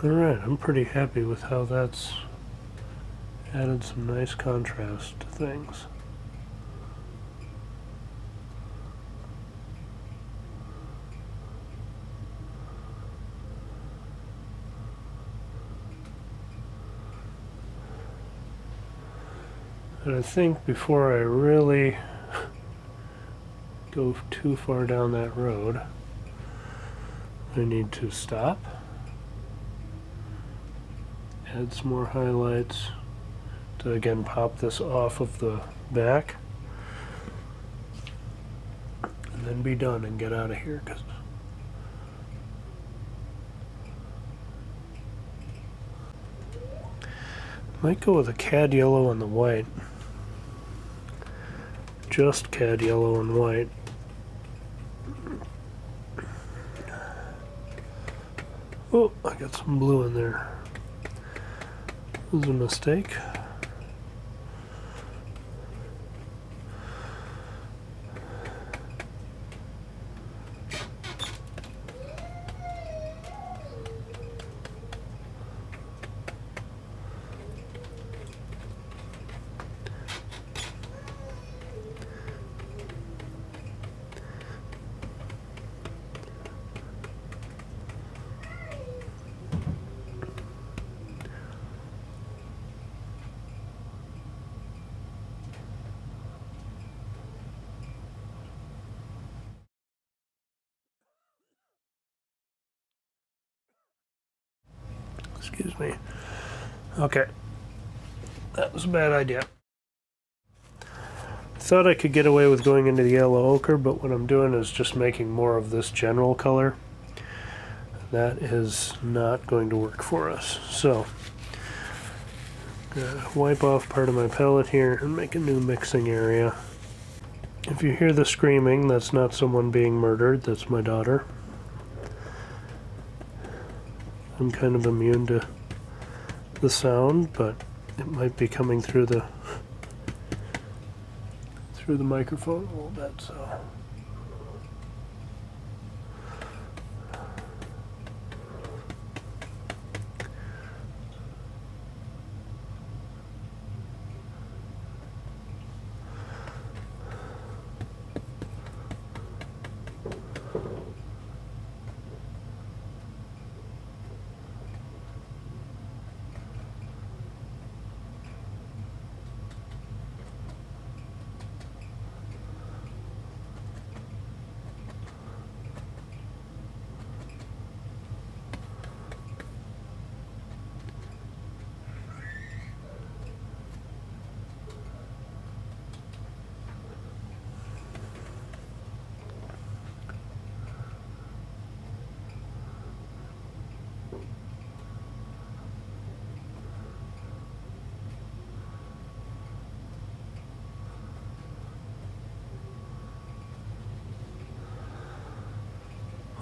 Alright, I'm pretty happy with how that's added some nice contrast to things. And I think before I really go too far down that road, I need to stop, add some more highlights to again pop this off of the back, and then be done and get out of here. Cause might go with a cad yellow on the white, just cad yellow and white. Oh, I got some blue in there. was a mistake. Excuse me. Okay. That was a bad idea. Thought I could get away with going into the yellow ochre, but what I'm doing is just making more of this general color. That is not going to work for us. So, wipe off part of my palette here and make a new mixing area. If you hear the screaming, that's not someone being murdered, that's my daughter. I'm kind of immune to the sound, but it might be coming through the microphone a little bit, so.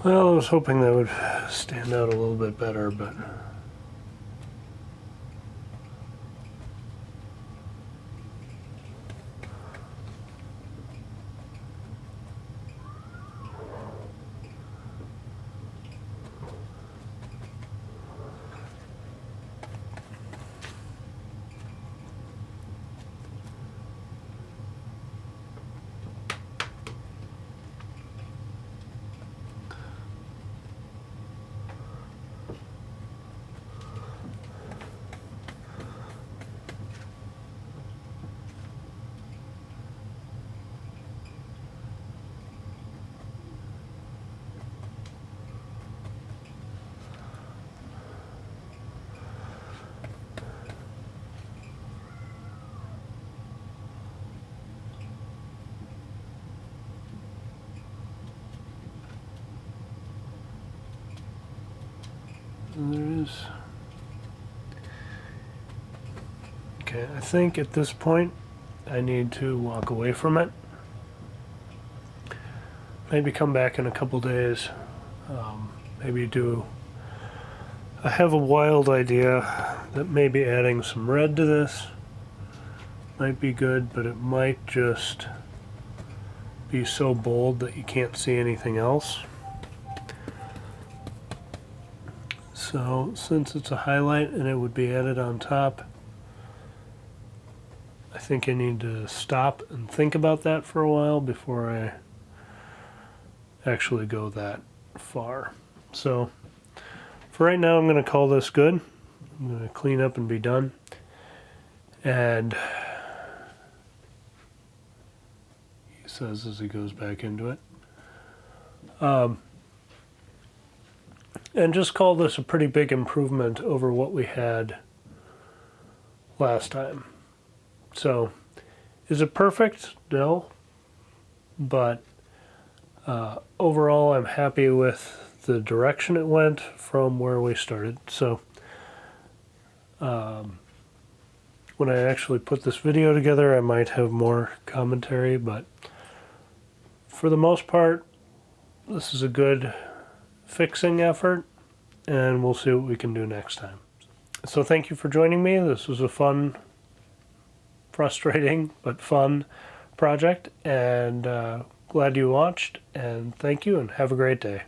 Well, I was hoping that would stand out a little bit better, but there is. Okay, I think at this point I need to walk away from it. Maybe come back in a couple days. Maybe do. I have a wild idea that maybe adding some red to this might be good, but it might just be so bold that you can't see anything else. So since it's a highlight and it would be added on top, I think I need to stop and think about that for a while before I actually go that far. So for right now, I'm going to call this good. I'm going to clean up and be done. And he says as he goes back into it. And just call this a pretty big improvement over what we had last time. So, is it perfect? No. But overall, I'm happy with the direction it went from where we started. So, when I actually put this video together, I might have more commentary, but for the most part, this is a good fixing effort, and we'll see what we can do next time. So thank you for joining me. This was a fun, frustrating, but fun project, and glad you watched, and thank you, and have a great day.